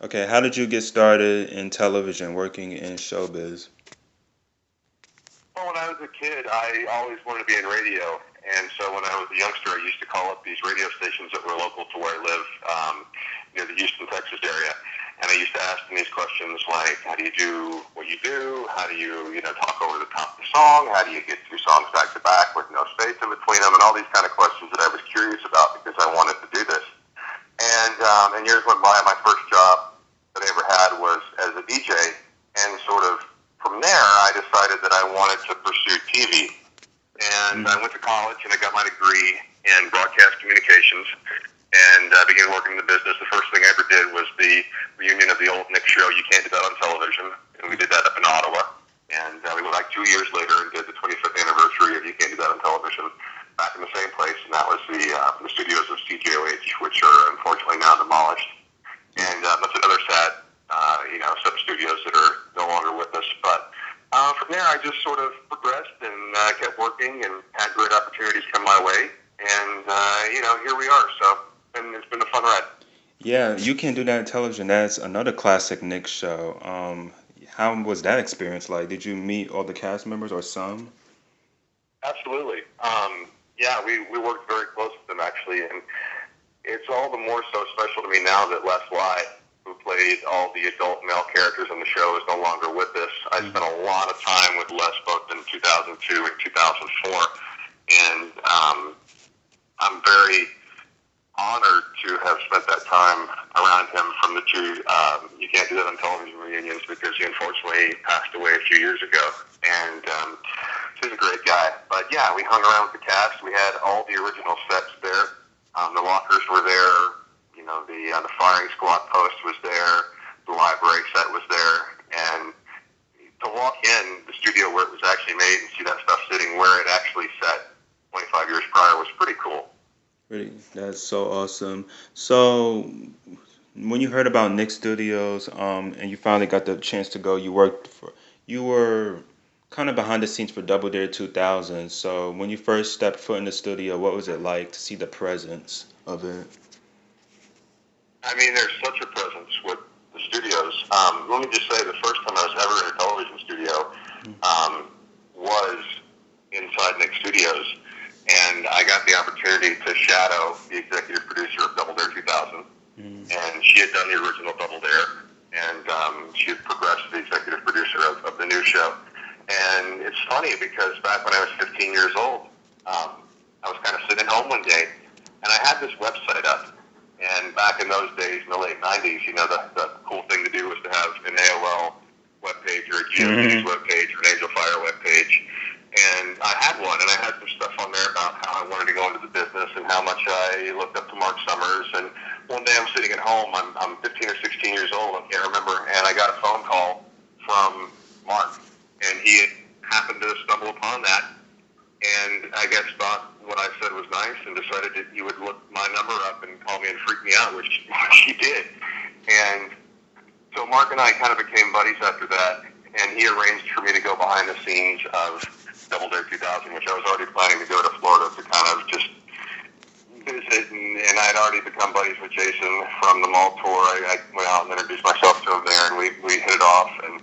Okay, how did you get started in television, working in showbiz? Well, when I was a kid, I always wanted to be in radio. And so when I was a youngster, I used to call up these radio stations that were local to where I live, near the Houston, Texas area. And I used to ask them these questions like, how do you do what you do? How do you, talk over the top of the song? How do you get two songs back to back with no space in between them? And all these kind of questions that I was curious about because I wanted to do this. And years went by. My first job that I ever had was as a DJ, and sort of from there, I decided that I wanted to pursue TV. And I Mm. went to college and I got my degree in broadcast communications and began working in the business. The first thing I ever did was the reunion of the old Nick show, You Can't Do That on Television, and we did that up in Ottawa. And we went like 2 years later and did the 25th anniversary of You Can't Do That on Television back in the same place, and that was the studios of CJOH, which are unfortunately now demolished. And that's another sad, set of studios that are no longer with us. But from there, I just sort of progressed and kept working and had great opportunities come my way. And, here we are. So and it's been a fun ride. Yeah, you can do that in television. That's another classic Nick show. How was that experience like? Did you meet all the cast members or some? Absolutely. Yeah, we worked very close with them, actually. And it's all the more so special to me now that Les Lye, who played all the adult male characters on the show, is no longer with us. I Mm. spent a lot of time with Les both in 2002 and 2004, and I'm very honored to have spent that time around him from the two You Can't Do That on Television reunions because he unfortunately passed away a few years ago. And he's a great guy. But yeah, we hung around with the cast. We had all the original sets there. The lockers were there. The firing squad post was there. The library set was there. And to walk in the studio where it was actually made and see that stuff sitting where it actually set 25 years prior was pretty cool. Really, that's so awesome. So, when you heard about Nick Studios, and you finally got the chance to go, you were kind of behind the scenes for Double Dare 2000. So, when you first stepped foot in the studio, what was it like to see the presence of it? I mean, there's such a presence with the studios. Let me just say, the first time I was ever in a television studio was inside Nick Studios, and I got the opportunity to shadow the executive producer of Double Dare 2000, Mm. and she had done the original Double Dare, and she had progressed to the executive producer of the new show. And it's funny because back when I was 15 years old, I was kind of sitting at home one day, and I had this website up. And back in those days, in the late 90s, the cool thing to do was to have an AOL webpage or a GeoCities Hmm. webpage or an Angel Fire webpage. And I had one, and I had some stuff on there about how I wanted to go into the business and how much I looked up to Mark Summers. And one day I'm sitting at home, I'm 15 or 16 years old, I can't remember, and I got a phone call from Mark. And he had happened to stumble upon that and I guess thought what I said was nice and decided that he would look my number up and call me and freak me out, which he did. And so Mark and I kind of became buddies after that, and he arranged for me to go behind the scenes of Double Dare 2000, which I was already planning to go to Florida to kind of just visit, and I had already become buddies with Jason from the mall tour. I went out and introduced myself to him there, and we hit it off, and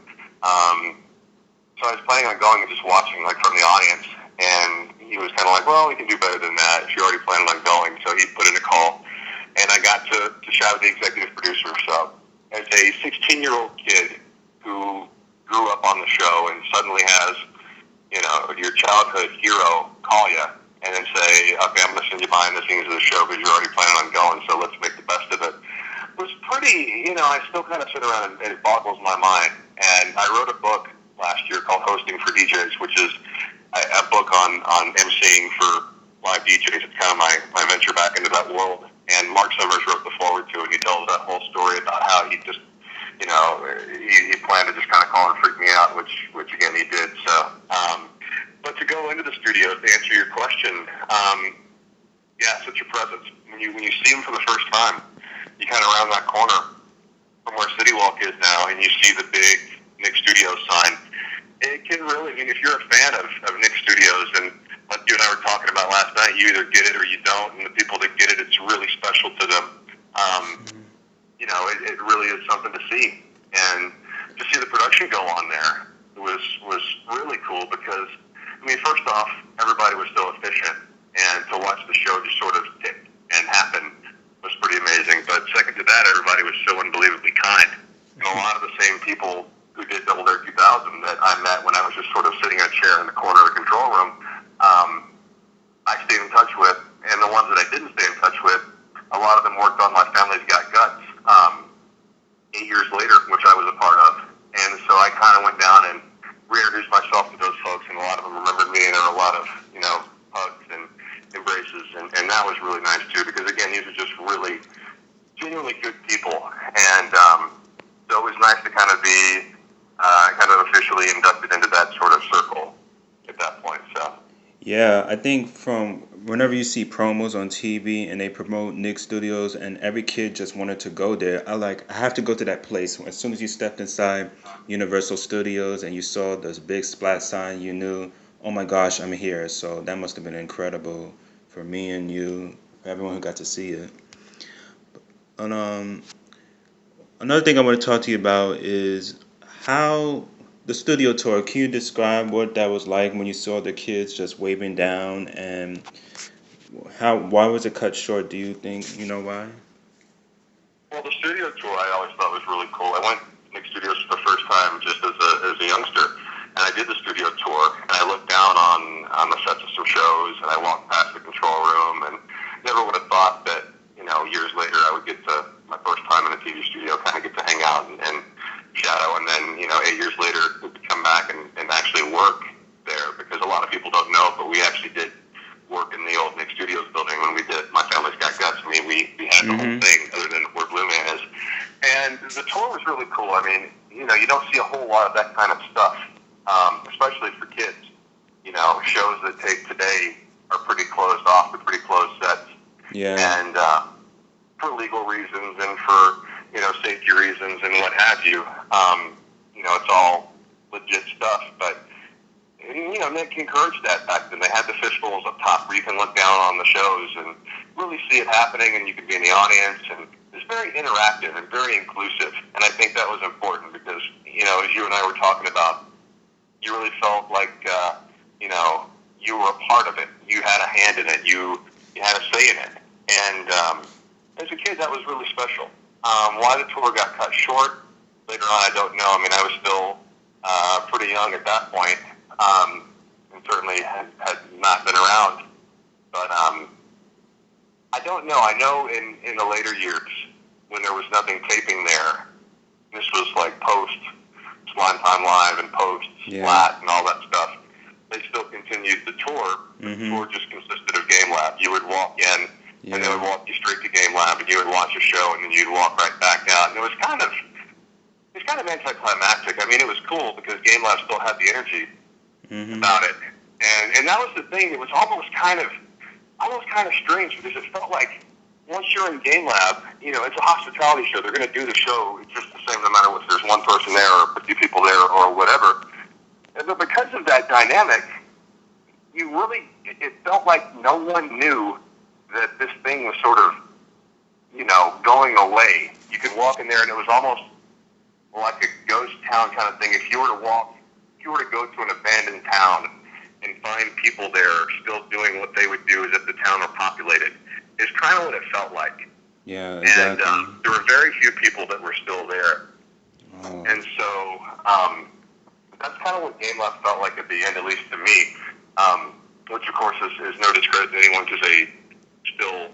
so I was planning on going and just watching, like, from the audience, and he was kind of like, well, we can do better than that if you're already planning on going. So he put in a call, and I got to shout at the executive producer. So as a 16-year-old kid who grew up on the show and suddenly has, your childhood hero call you and then say, okay, I'm going to send you behind the scenes of the show because you're already planning on going, so let's make the best of it, was pretty, I still kind of sit around and it boggles my mind. And I wrote a book last year called Hosting for DJs, which is a book on emceeing for live DJs. It's kind of my venture back into that world. And Mark Summers wrote the forward to it, and he tells that whole story about how he just, he planned to just kind of call and freak me out, which again he did. So, but to go into the studio to answer your question, yeah, such a presence. When you see him for the first time, you kind of round that corner from where City Walk is now, and you see the big Nick Studios sign. It can really, I mean, if you're a fan of Nick Studios, and like you and I were talking about last night, you either get it or you don't, and the people that get it, it's really special to them. Um, it really is something to see. And to see the production go on there was really cool because, I mean, first off, everybody was so efficient, and to watch the show just sort of tick and happen was pretty amazing. But second to that, everybody was so unbelievably kind. And a lot of the same people who did Double Dare 2000 that I met when I was just sort of sitting in a chair in the corner of the control room, I stayed in touch with, and the ones that I didn't stay in touch with, a lot of them worked on My Family's Got Guts 8 years later, which I was a part of. And so I kind of went down and reintroduced myself to those folks, and a lot of them remembered me, and there were a lot of, hugs and embraces, and that was really nice too, because again, these are just really genuinely good people, and so it was nice to kind of be kind of officially inducted into that sort of circle at that point. So Yeah, I think from whenever you see promos on TV and they promote Nick Studios and every kid just wanted to go there, I have to go to that place. As soon as you stepped inside Universal Studios and you saw this big splat sign, you knew, oh my gosh, I'm here. So that must have been incredible for me and you, for everyone who got to see it. And another thing I want to talk to you about is how the studio tour. Can you describe what that was like when you saw the kids just waving down, and why was it cut short? Do you think you know why? well, the studio tour I always thought was really cool. I went to Nick Studios for the first time just as a youngster, and I did the studio tour, and I looked down on the sets of some shows, and I walked past the control room, and never would have thought that years later I would get to my first time in a TV studio, kind of get to hang out and shadow, and then 8 years later to come back and actually work there, because a lot of people don't know, but we actually did work in the old Nick Studios building when we did My Family's Got Guts. I mean, we had the whole Mm-hmm. thing other than where Blue Man is. And the tour was really cool. I mean, you don't see a whole lot of that kind of stuff, especially for kids. Shows that take today are pretty closed off, they're pretty closed sets. Yeah. And for legal reasons and for, safety reasons and what have you, it's all legit stuff. But Nick encouraged that back then. They had the fishbowls up top where you can look down on the shows and really see it happening, and you can be in the audience, and it's very interactive and very inclusive. And I think that was important because, as you and I were talking about, you really felt like, you were a part of it. You had a hand in it. You had a say in it. And as a kid, that was really special. Why the tour got cut short later on, I don't know. I mean, I was still pretty young at that point, and certainly had not been around. But I don't know. I know in the later years, when there was nothing taping there, this was like post Slime Time Live and post Yeah. Splat and all that stuff, they still continued the tour. The Mm-hmm. tour just consisted of Game Lab. You would walk in, and they would Yeah. walk you straight to Game Lab, and you would watch a show, and then you'd walk right back out. And it was kind of anticlimactic. I mean, it was cool because Game Lab still had the energy Mm-hmm. about it, and that was the thing. It was almost kind of strange because it felt like once you're in Game Lab, it's a hospitality show. They're going to do the show just the same, no matter if there's one person there or 50 people there or whatever. But because of that dynamic, it felt like no one knew that this thing was sort of, going away. You could walk in there and it was almost like a ghost town kind of thing. If you were to go to an abandoned town and find people there still doing what they would do as if the town were populated, is kind of what it felt like. Yeah. And Exactly. there were very few people that were still there. Oh. And so that's kind of what Game Lab felt like at the end, at least to me, which of course is no discredit to anyone because they still,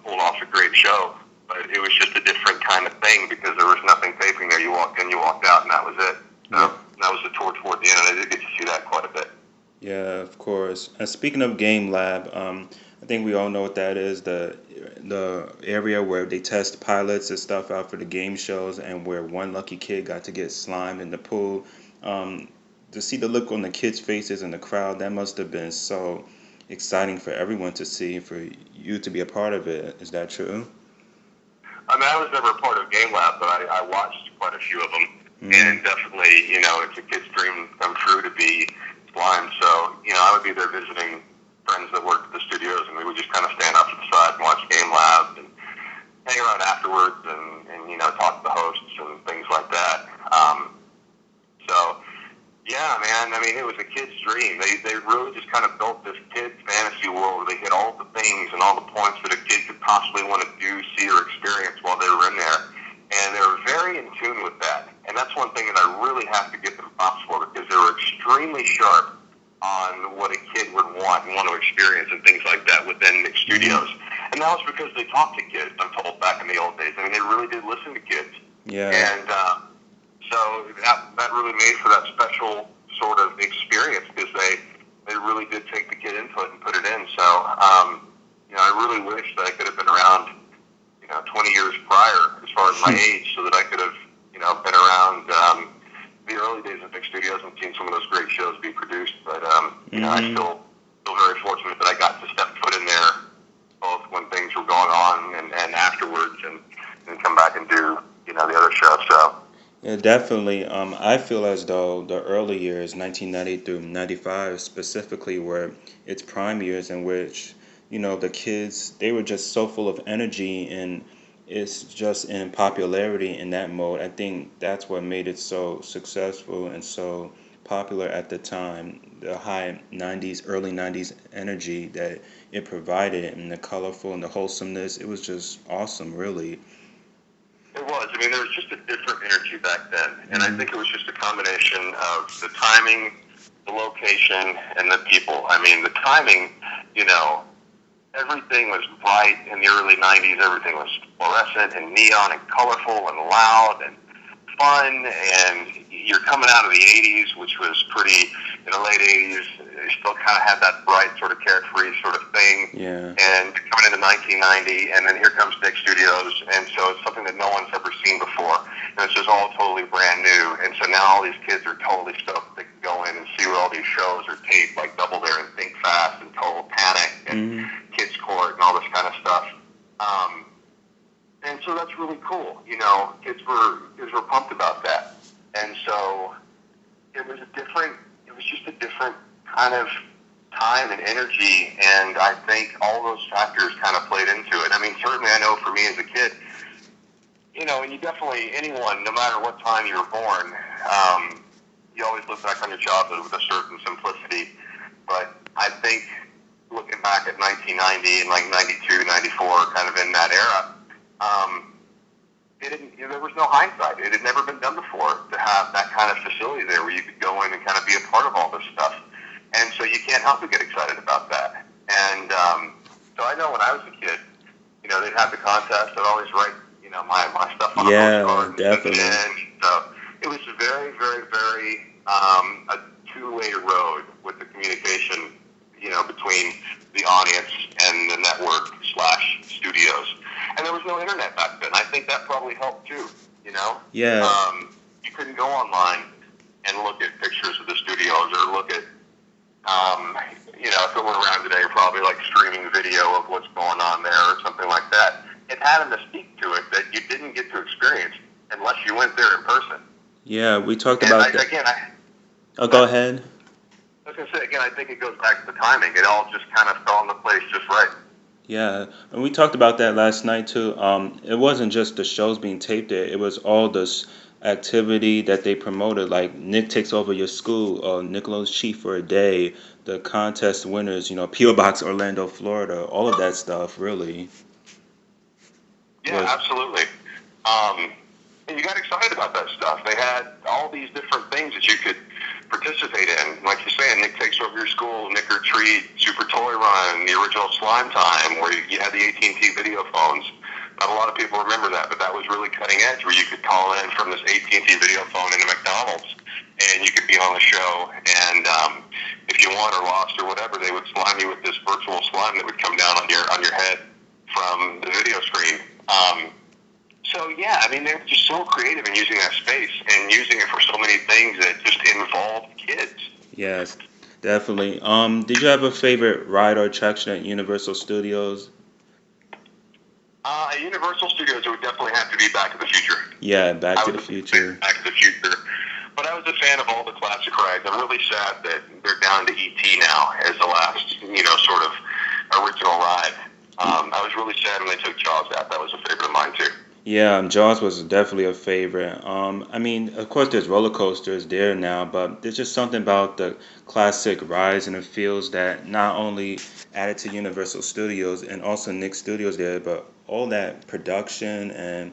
pulled off a great show. But it was just a different kind of thing because there was nothing taping there. You walked in, you walked out, and that was it. Yeah. That was the tour toward the end, and I did get to see that quite a bit. Yeah, of course. And speaking of Game Lab, I think we all know what that is, the area where they test pilots and stuff out for the game shows, and where one lucky kid got to get slimed in the pool. To see the look on the kids' faces in the crowd, that must have been so exciting for everyone to see, for you to be a part of it. Is that true? I mean, I was never a part of Game Lab, but I watched quite a few of them, Mm-hmm. and definitely, it's a kid's dream come true to be blind. So, I would be there visiting friends that worked at the studios, and we would just kind of stand off to the side and watch Game Lab and hang around afterwards and I mean, it was a kid's dream. They really just kind of built this kid's fantasy world where they hit all the things and all the points that a kid could possibly want to do, see, or experience while they were in there. And they were very in tune with that. And that's one thing that I really have to give them props for, because they were extremely sharp on what a kid would want and want to experience and things like that within Nick Studios. And that was because they talked to kids, I'm told, back in the old days. I mean, they really did listen to kids. Yeah. And so that really made for that special sort of experience, because they really did take the kid into it and put it in. So, I really wish that I could have been around, 20 years prior, as far as my age, so that I could have, been around the early days of Nick Studios and seen some of those great shows be produced. But, I still feel very fortunate that I got to step foot in there, both when things were going on and afterwards, and come back and do, the other shows. So. Yeah, definitely. I feel as though the early years, 1990 through 95 specifically, were its prime years in which, the kids, they were just so full of energy, and it's just in popularity in that mode. I think that's what made it so successful and so popular at the time. The high 90s, early 90s energy that it provided, and the colorful and the wholesomeness, it was just awesome, really. It was. I mean, there was just a different energy back then. And I think it was just a combination of the timing, the location, and the people. I mean, the timing, everything was bright in the early 90s. Everything was fluorescent and neon and colorful and loud and fun. And you're coming out of the 80s, which was pretty, in the late 80s, they still kind of had that bright sort of carefree sort of thing. Yeah. And coming into 1990, and then here comes Nick Studios, and so it's something that no one's ever seen before. And it's just all totally brand new. And so now all these kids are totally stoked they can go in and see where all these shows are taped, like Double Dare and Think Fast and Total Panic and Kids Court and all this kind of stuff. And so that's really cool. Kids were pumped about that. And so it was just a different kind of time and energy, and I think all those factors kind of played into it. I mean, certainly I know for me as a kid, and you definitely, anyone, no matter what time you were born, you always look back on your childhood with a certain simplicity. But I think looking back at 1990 and like 92, 94, kind of in that era, there was no hindsight. It had never been done before to have that kind of facility there where you could go in and kind of be a part of all this stuff. And so you can't help but get excited about that. And so I know when I was a kid, they'd have the contest. I'd always write, my stuff on a postcard. Definitely. And so it was very, very, very a two-way road with the communication, between the audience and the network / studios. And there was no internet back then. I think that probably helped too, Yeah. You couldn't go online and look at pictures of the studios or look at, if it went around today, probably like streaming video of what's going on there or something like that. It had a mystique to it that you didn't get to experience unless you went there in person. Yeah, we talked about that. Again, go ahead. I was going to say, again, I think it goes back to the timing. It all just kind of fell into place just right. Yeah, and we talked about that last night too. It wasn't just the shows being taped there; it was all this activity that they promoted, like Nick Takes Over Your School, or Nickelodeon's Chief for a Day, the contest winners, P.O. Box Orlando, Florida, all of that stuff, really. Yeah, absolutely. And you got excited about that stuff. They had all these different things that you could participate in. Like you say, Nick Takes Over Your School, Nick or Treat, Super Toy Run, the original Slime Time, where you had the AT&T video phones. Not a lot of people remember that, but that was really cutting edge, where you could call in from this AT&T video phone into McDonald's, and you could be on the show. And if you won or lost or whatever, they would slime you with this virtual slime that would come down on your head from the video screen. So yeah, I mean, they're just so creative in using that space and using it for so many things that just involved kids. Yes, definitely. Did you have a favorite ride or attraction at Universal Studios? At Universal Studios, it would definitely have to be Back to the Future. Yeah, Back to the Future. Back to the Future. But I was a fan of all the classic rides. I'm really sad that they're down to E.T. now as the last, sort of original ride. I was really sad when they took Jaws out. That was a favorite of mine too. Yeah, Jaws was definitely a favorite. I mean, of course, there's roller coasters there now, but there's just something about the classic rides and the feels that not only added to Universal Studios and also Nick Studios there, but all that production and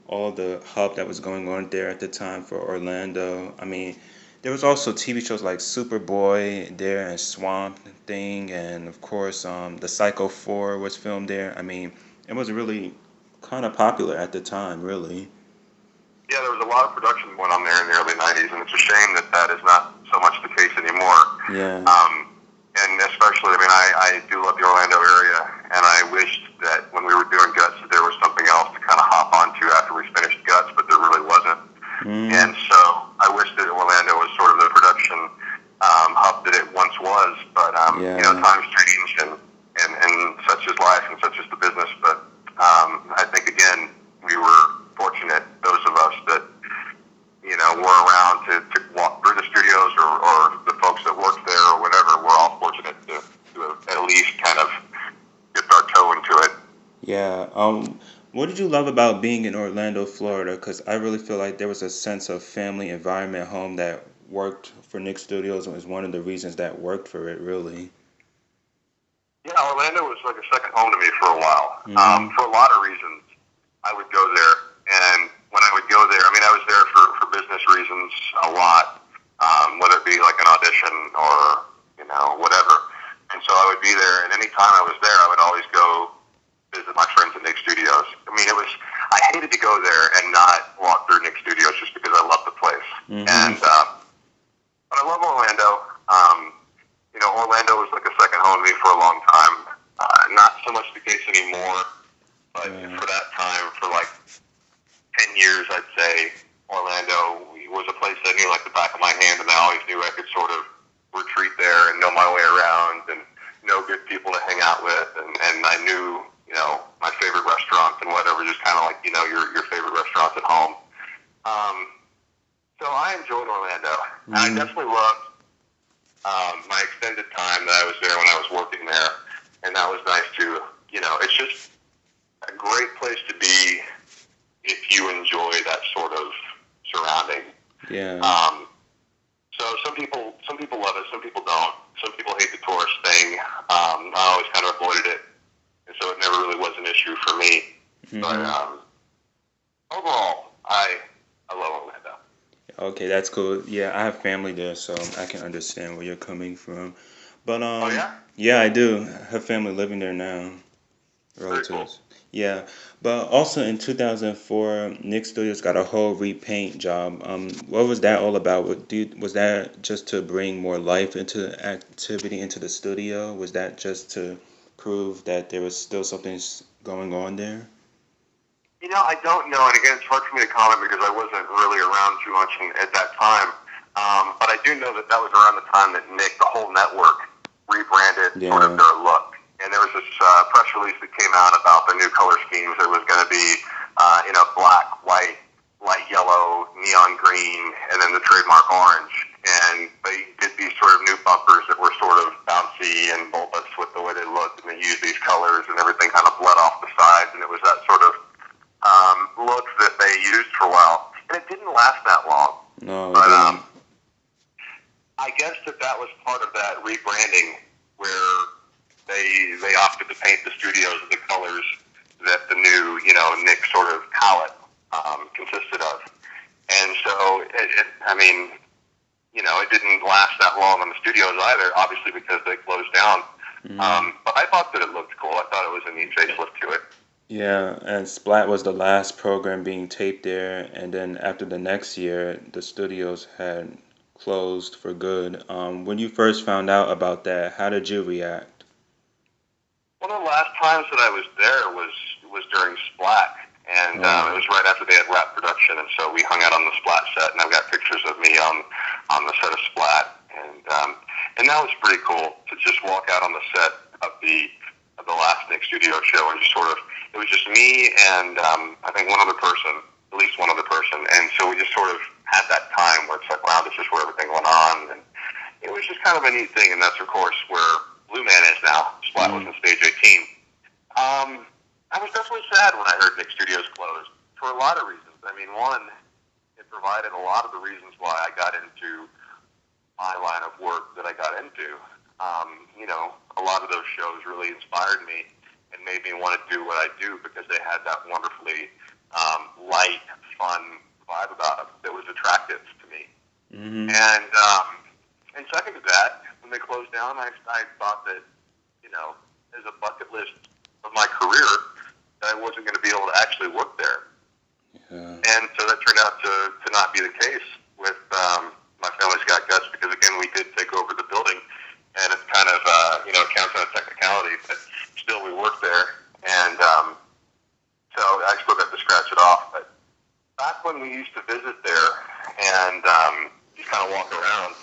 all the hub that was going on there at the time for Orlando. I mean, there was also TV shows like Superboy there and Swamp Thing, and of course, the Psycho 4 was filmed there. I mean, it was really kind of popular at the time, really. Yeah, there was a lot of production going on there in the early '90s, and it's a shame that that is not so much the case anymore. Yeah. And especially, I mean, I do love the Orlando area, and I wished that when we were doing Guts, that there was something else to kind of hop onto after we finished Guts, but there really wasn't. Mm, And so I wish that Orlando was sort of the production hub that it once was. But you know, yeah. times change, and such is life, and such is the business. But I think again, we were fortunate, those of us that you know were around to walk through the studios, or the folks that worked there, or whatever. We're all fortunate to at least kind of dip our toe into it. Yeah. What did you love about being in Orlando, Florida? Because I really feel like there was a sense of family environment home that worked for Nick Studios and was one of the reasons that worked for it, really. Yeah, Orlando was like a second home to me for a while. Mm-hmm. For a lot of reasons, I would go there, and when I would go there, I mean, I was there for business reasons a lot, whether it be like an audition or you know whatever. And so I would be there, and any time I was there, I would always go visit my friends at Nick Studios. I mean, I hated to go there and not walk through Nick Studios just because I love the place. Mm-hmm. And but I love Orlando. You know, Orlando was like a second home to me for a long time. Not so much the case anymore, but Yeah. for that time, for like 10 years, I'd say Orlando was a place I knew like the back of my hand, and I always knew I could sort of retreat there and know my way around and know good people to hang out with. And I knew, you know, my favorite restaurants and whatever, just kind of like, you know, your favorite restaurants at home. Um, so I enjoyed Orlando. And I Mm-hmm. definitely loved my extended time that I was there when I was working there. And that was nice too. You know, it's just a great place to be if you enjoy that sort of surrounding. Yeah. Um, so some people love it, some people don't. Some people hate the tourist thing. I always kind of avoided it, and so it never really was an issue for me. But Mm-hmm. overall, I love Orlando. Okay, that's cool. Yeah, I have family there, so I can understand where you're coming from. But Oh yeah, yeah, I do have family living there now, very cool. relatives. Yeah, but also in 2004, Nick Studios got a whole repaint job. What was that all about? Was that just to bring more life into the activity into the studio? Was that just to prove that there was still something going on there? You know, I don't know, and again, it's hard for me to comment because I wasn't really around too much at that time. But I do know that that was around the time that Nick, the whole network, rebranded sort of Yeah. their look. And there was this press release that came out about the new color schemes. It was going to be, you know, black, white, light yellow, neon green, and then the trademark orange. And they did these sort of new bumpers that were sort of bouncy and bulbous with the way they looked, and they used these colors, and everything kind of bled off the sides, and it was that sort of look that they used for a while. And it didn't last that long. No, it But didn't. I guess that was part of that rebranding where they opted to paint the studios the colors that the new, you know, Nick sort of palette consisted of. And so, I mean, you know, it didn't last that long on the studios either, obviously because they closed down. Mm-hmm. But I thought that it looked cool. I thought it was a neat facelift to it. Yeah, and Splat was the last program being taped there, and then after the next year, the studios had closed for good. When you first found out about that, how did you react? One of the last times that I was there was during Splat, and it Oh, was right after they had wrapped production, and so we hung out on the Splat set, and I've got pictures of me on the set of Splat, and that was pretty cool to just walk out on the set of the last Nick Studio show and just sort of it was just me and I think one other person, at least one other person, and so we just sort of had that time where it's like, wow, this is where everything went on, and it was just kind of a neat thing, and that's of course where Blue Man is now. Splat was mm, in stage 18. I was definitely sad when I heard Nick Studios closed for provided a lot of the reasons why I got into my line of work that I got into. A lot of those shows really inspired me and made me want to do what I do because they had that wonderfully light, fun vibe about them that was attractive to me. Mm-hmm. And second to that, when they closed down, I thought that, as a bucket list of my career, that I wasn't going to be able to actually work there. Yeah. And so that turned out to not be the case with My Family's Got Guts because, again, we did take over the building, and it's kind of, it counts on a technicality, but still we worked there. And so I still got to scratch it off. But back when we used to visit there and just kind of walk around,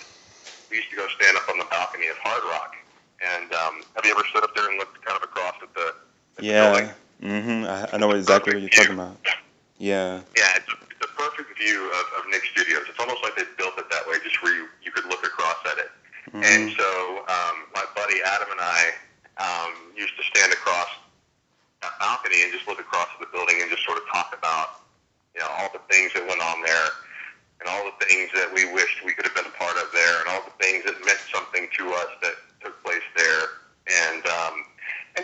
we used to go stand up on the balcony of Hard Rock. And have you ever stood up there and looked kind of across at the building? Yeah. Mm-hmm. I know exactly what you're talking about. Yeah. Yeah, it's a perfect view of Nick Studios. It's almost like they built it that way, just where you could look across at it. Mm-hmm. And so my buddy Adam and I used to stand across that balcony and just look across at the building and just sort of talk about, all the things that went on there and all the things that we wished we could have been a part of there and all the things that meant something to us that took place there. And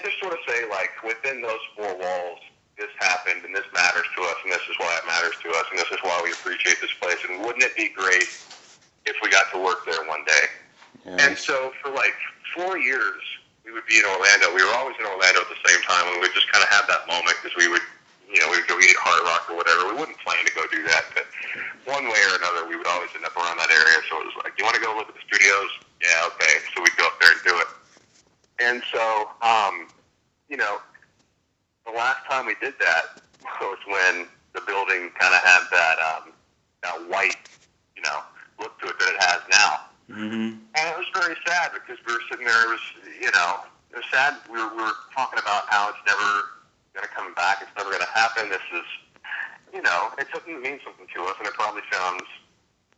just sort of say, like, within those four walls, this happened, and this matters to us, and this is why it matters to us, and this is why we appreciate this place. And wouldn't it be great if we got to work there one day? Yes. And so for like 4 years, we would be in Orlando. We were always in Orlando at the same time, and we would just kind of have that moment because we would, we would go eat at Hard Rock or whatever. We wouldn't plan to go do that, but one way or another, we would always end up around that area. So it was like, you want to go look at the studios? Yeah, okay. So we'd go up there and do it. And so, the last time we did that was when the building kind of had that white, look to it that it has now. Mm-hmm. And it was very sad because we were sitting there. It was sad. We were talking about how it's never going to come back. It's never going to happen. This is, it doesn't mean something to us, and it probably sounds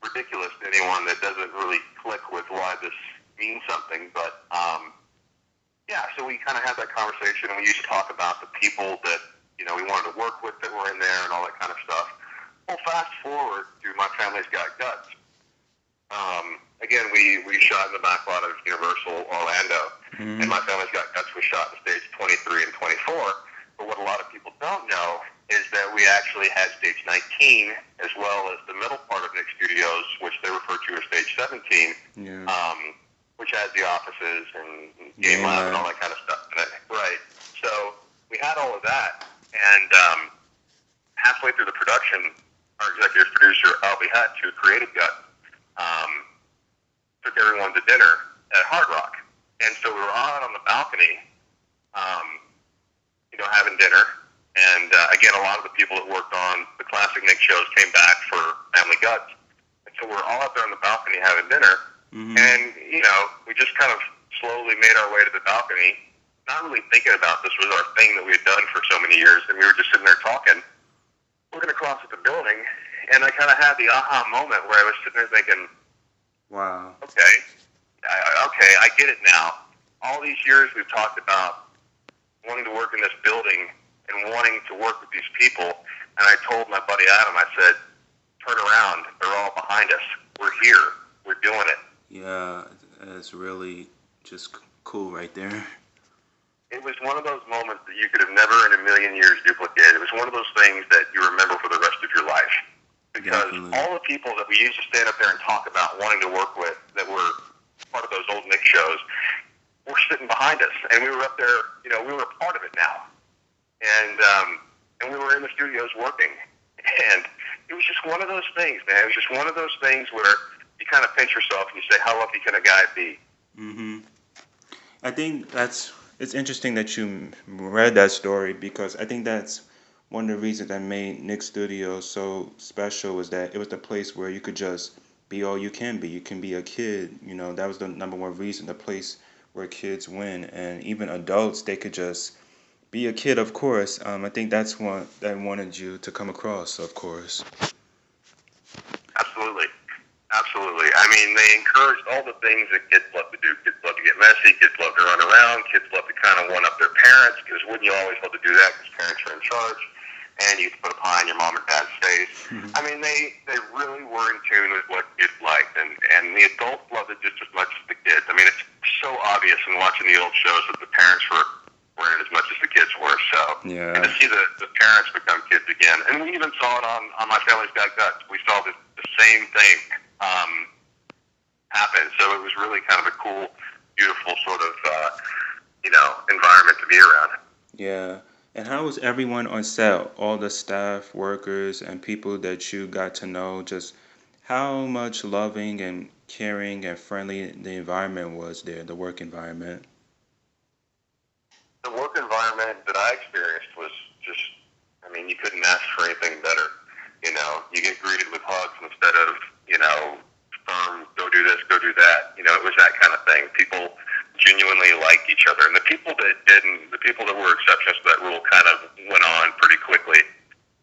ridiculous to anyone that doesn't really click with why this means something. But so we kind of had that conversation, and we used to talk about the people that we wanted to work with that were in there and all that kind of stuff. Well, fast forward to My Family's Got Guts. Again, we shot in the back lot of Universal Orlando, and My Family's Got Guts was shot in stage 23 and 24. But what a lot of people don't know is that we actually had stage 19 as well as the middle part of Nick Studios, which they refer to as stage 17, which has the offices and game lab and all that kind of stuff in it. Right. So we had all of that, and halfway through the production, our executive producer, Albie Hutt, who created Gut, took everyone to dinner at Hard Rock. And so we were out on the balcony, having dinner. And again, a lot of the people that worked on the classic Nick shows came back for Family Guts. And so we're all out there on the balcony having dinner. Mm-hmm. And, we just kind of slowly made our way to the balcony, not really thinking about this was our thing that we had done for so many years. And we were just sitting there talking, looking across at the building. And I kind of had the aha moment where I was sitting there thinking, wow. Okay, I get it now. All these years we've talked about wanting to work in this building and wanting to work with these people. And I told my buddy Adam, I said, turn around. They're all behind us. We're here. We're doing it. Yeah, that's really just cool right there. It was one of those moments that you could have never in a million years duplicated. It was one of those things that you remember for the rest of your life. Because all the people that we used to stand up there and talk about wanting to work with that were part of those old Nick shows were sitting behind us. And we were up there, we were a part of it now. And we were in the studios working. And it was just one of those things, man. It was just one of those things where you kind of pinch yourself and you say, how lucky can a guy be? Mm-hmm. I think it's interesting that you read that story because I think that's one of the reasons that made Nick Studios so special was that it was the place where you could just be all you can be. You can be a kid, that was the number one reason, the place where kids win. And even adults, they could just be a kid, of course. I think that's what I wanted you to come across, of course. Absolutely. Absolutely. I mean, they encouraged all the things that kids love to do. Kids love to get messy. Kids love to run around. Kids love to kind of one-up their parents because wouldn't you always love to do that because parents are in charge? and you put a pie on your mom and dad's face. I mean, they really were in tune with what kids liked, and the adults loved it just as much as the kids. I mean, it's so obvious in watching the old shows that the parents were in it as much as the kids were. So, and to Yeah. see the parents become kids again, and we even saw it on My Family's Got Guts. We saw the same thing happen. So it was really kind of a cool, beautiful sort of environment to be around. Yeah. And how was everyone on set? All the staff, workers, and people that you got to know, just how much loving and caring and friendly the environment was there, the work environment. The work environment that I experienced was just, I mean, you couldn't ask for anything better. You get greeted with hugs instead of, firm, go do this, go do that. It was that kind of thing. People genuinely liked each other. And the people that didn't, the people that were exceptions to that rule kind of went on pretty quickly.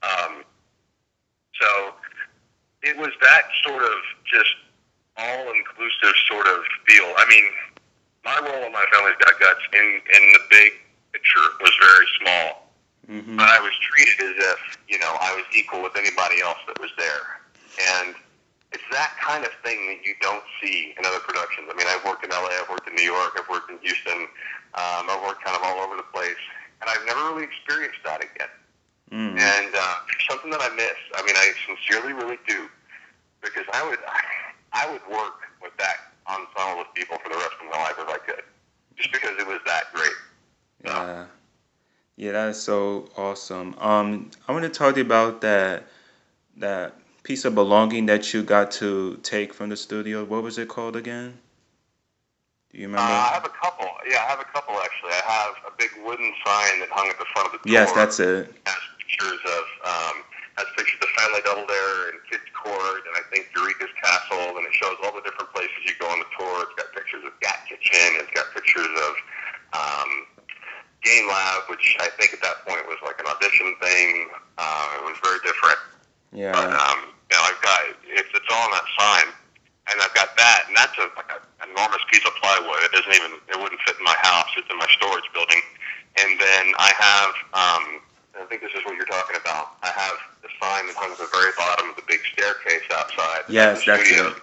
Um, so it was that sort of just all-inclusive sort of feel. I mean, my role in My Family's Got Guts in the big picture was very small, Mm-hmm. but I was treated as if, I was equal with anybody else that was there. And it's that kind of thing that you don't see in other productions. I mean, I've worked in LA, I've worked in New York, I've worked in Houston, I've worked kind of all over the place, and I've never really experienced that again. Mm. And something that I miss. I mean, I sincerely really do, because I would work with that ensemble of people for the rest of my life if I could, just because it was that great. So, Yeah. Yeah, that is so awesome. I want to talk to you about that piece of belonging that you got to take from the studio. What was it called again? Do you remember? I have a couple. Yeah, I have a couple actually. I have a big wooden sign that hung at the front of the Yes, door. that's it. Has pictures of Family Double Dare and Kids Court, and I think Eureka's Castle, and it shows all the different places you go on the tour. It's got pictures of Gat Kitchen. It's got pictures of um, Game Lab, which I think at that point was like an audition thing. It was very different. But Yeah. I've got it's all on that sign, and I've got that, and that's like an enormous piece of plywood. It wouldn't fit in my house. It's in my storage building, and then I have I think this is what you're talking about. I have the sign that hung at the very bottom of the big staircase outside at the Yes, that's studio. it.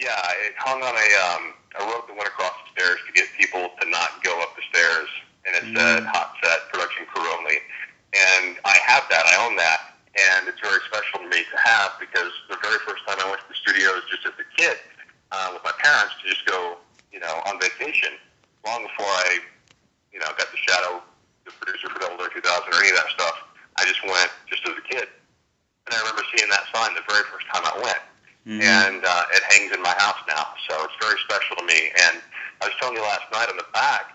Yeah, it hung on a rope that went across the stairs to get people to not go up the stairs, and it said Mm. "Hot Set Production Crew Only." And I have that. I own that, and it's very special to me to have, because the very first time I went to the studios just as a kid with my parents to just go, on vacation, long before I, got to shadow the producer for Double Dare 2000 or any of that stuff. I just went just as a kid, and I remember seeing that sign the very first time I went, Mm-hmm. and it hangs in my house now, so it's very special to me. And I was telling you last night on the back,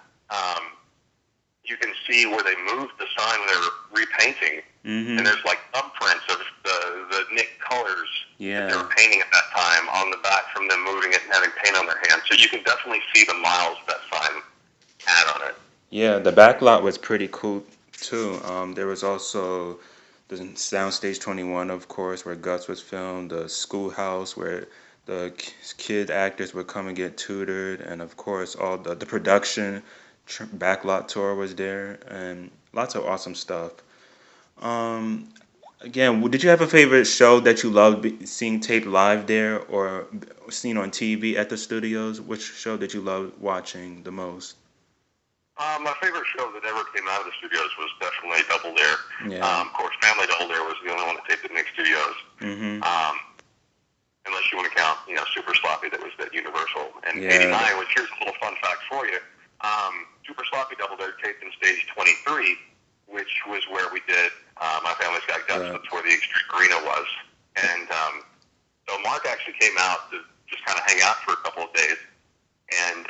you can see where they moved the sign when they were repainting, and Mm-hmm. there's like thumbprints of the Nick colors that they Yeah. were painting at that time on the back from them moving it and having paint on their hands. So you can definitely see the miles that sign had on it. Yeah, the back lot was pretty cool too. There was also the Soundstage 21, of course, where Guts was filmed, the schoolhouse where the kid actors would come and get tutored, and of course, all the production backlot tour was there, and lots of awesome stuff. Um, Again, did you have a favorite show that you loved seeing taped live there or seen on TV at the studios? Which show did you love watching the most? My favorite show that ever came out of the studios was definitely Double Dare. Yeah. Of course, Family Double Dare was the only one that taped at Nick Studios. Mm-hmm. Um, Unless you want to count, Super Sloppy that was at Universal. And Yeah. '89, which here's a little fun fact for you. Super Sloppy Double Dare taped in stage 23, which was where we did My Family's Got Guts. Right. That's where the Extreme Arena was. And so Mark actually came out to just kind of hang out for a couple of days. And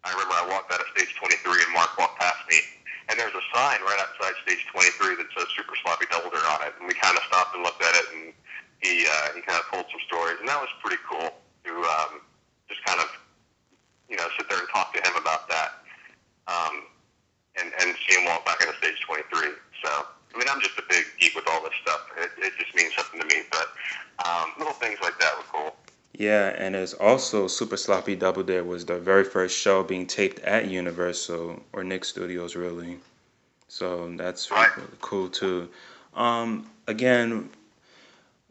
I remember I walked out of stage 23 and Mark walked past me. And there's a sign right outside stage 23 that says Super Sloppy Double Dare on it. And we kind of stopped and looked at it, and he kind of told some stories. And that was pretty cool to just kind of, sit there and talk to him about that, and see him walk back into stage 23. So, I mean, I'm just a big geek with all this stuff. It just means something to me. But little things like that were cool. Yeah, and it's also Super Sloppy Double Dare was the very first show being taped at Universal or Nick Studios, really. So that's Right. really cool too. Again,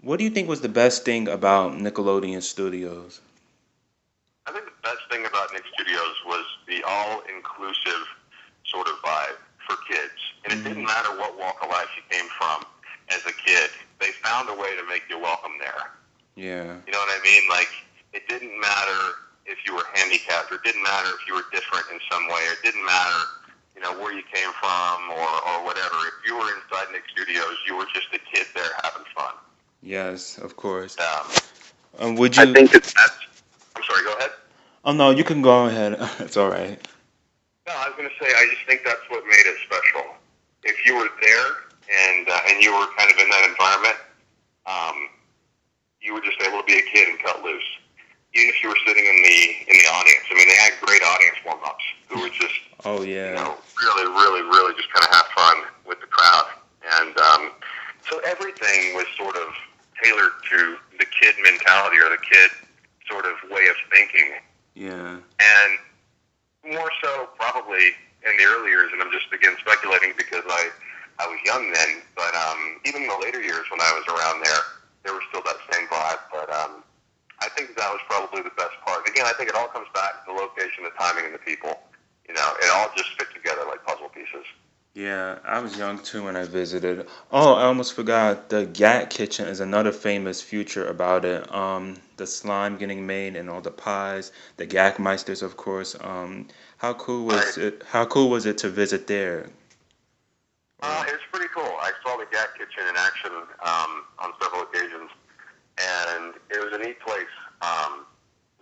what do you think was the best thing about Nickelodeon Studios? I think the best thing about Nick Studios was the all-inclusive sort of vibe for kids. And it didn't Hmm. matter what walk of life you came from as a kid. They found a way to make you welcome there. Yeah. You know what I mean? Like, it didn't matter if you were handicapped, or it didn't matter if you were different in some way, or it didn't matter, where you came from or whatever. If you were inside Nick Studios, you were just a kid there having fun. Yes, of course. Um, Would I you? think that's, I'm sorry, go ahead. Oh no, you can go ahead. It's all right. No, I was going to say, I just think that's what made it special. If you were there and you were kind of in that environment, um, you were just able to be a kid and cut loose. Even if you were sitting in the audience, I mean, they had great audience warm ups who would just Oh yeah. really, really, really just kind of have fun with the crowd. And so everything was sort of tailored to the kid mentality or the kid sort of way of thinking. Yeah. And more so probably in the early years, and I'm just again speculating because I was young then, but even in the later years when I was around there was still that same vibe. But I think that was probably the best part. Again, I think it all comes back to the location, the timing, and the people. It all just fit together like puzzle pieces. Yeah, I was young too when I visited. Oh, I almost forgot. The Gat Kitchen is another famous feature about it. The slime getting made and all the pies, the Gak Meisters, of course. How cool was Right. it? How cool was it to visit there? Or It was pretty cool. I saw the Gat Kitchen in action on several occasions, and it was a neat place.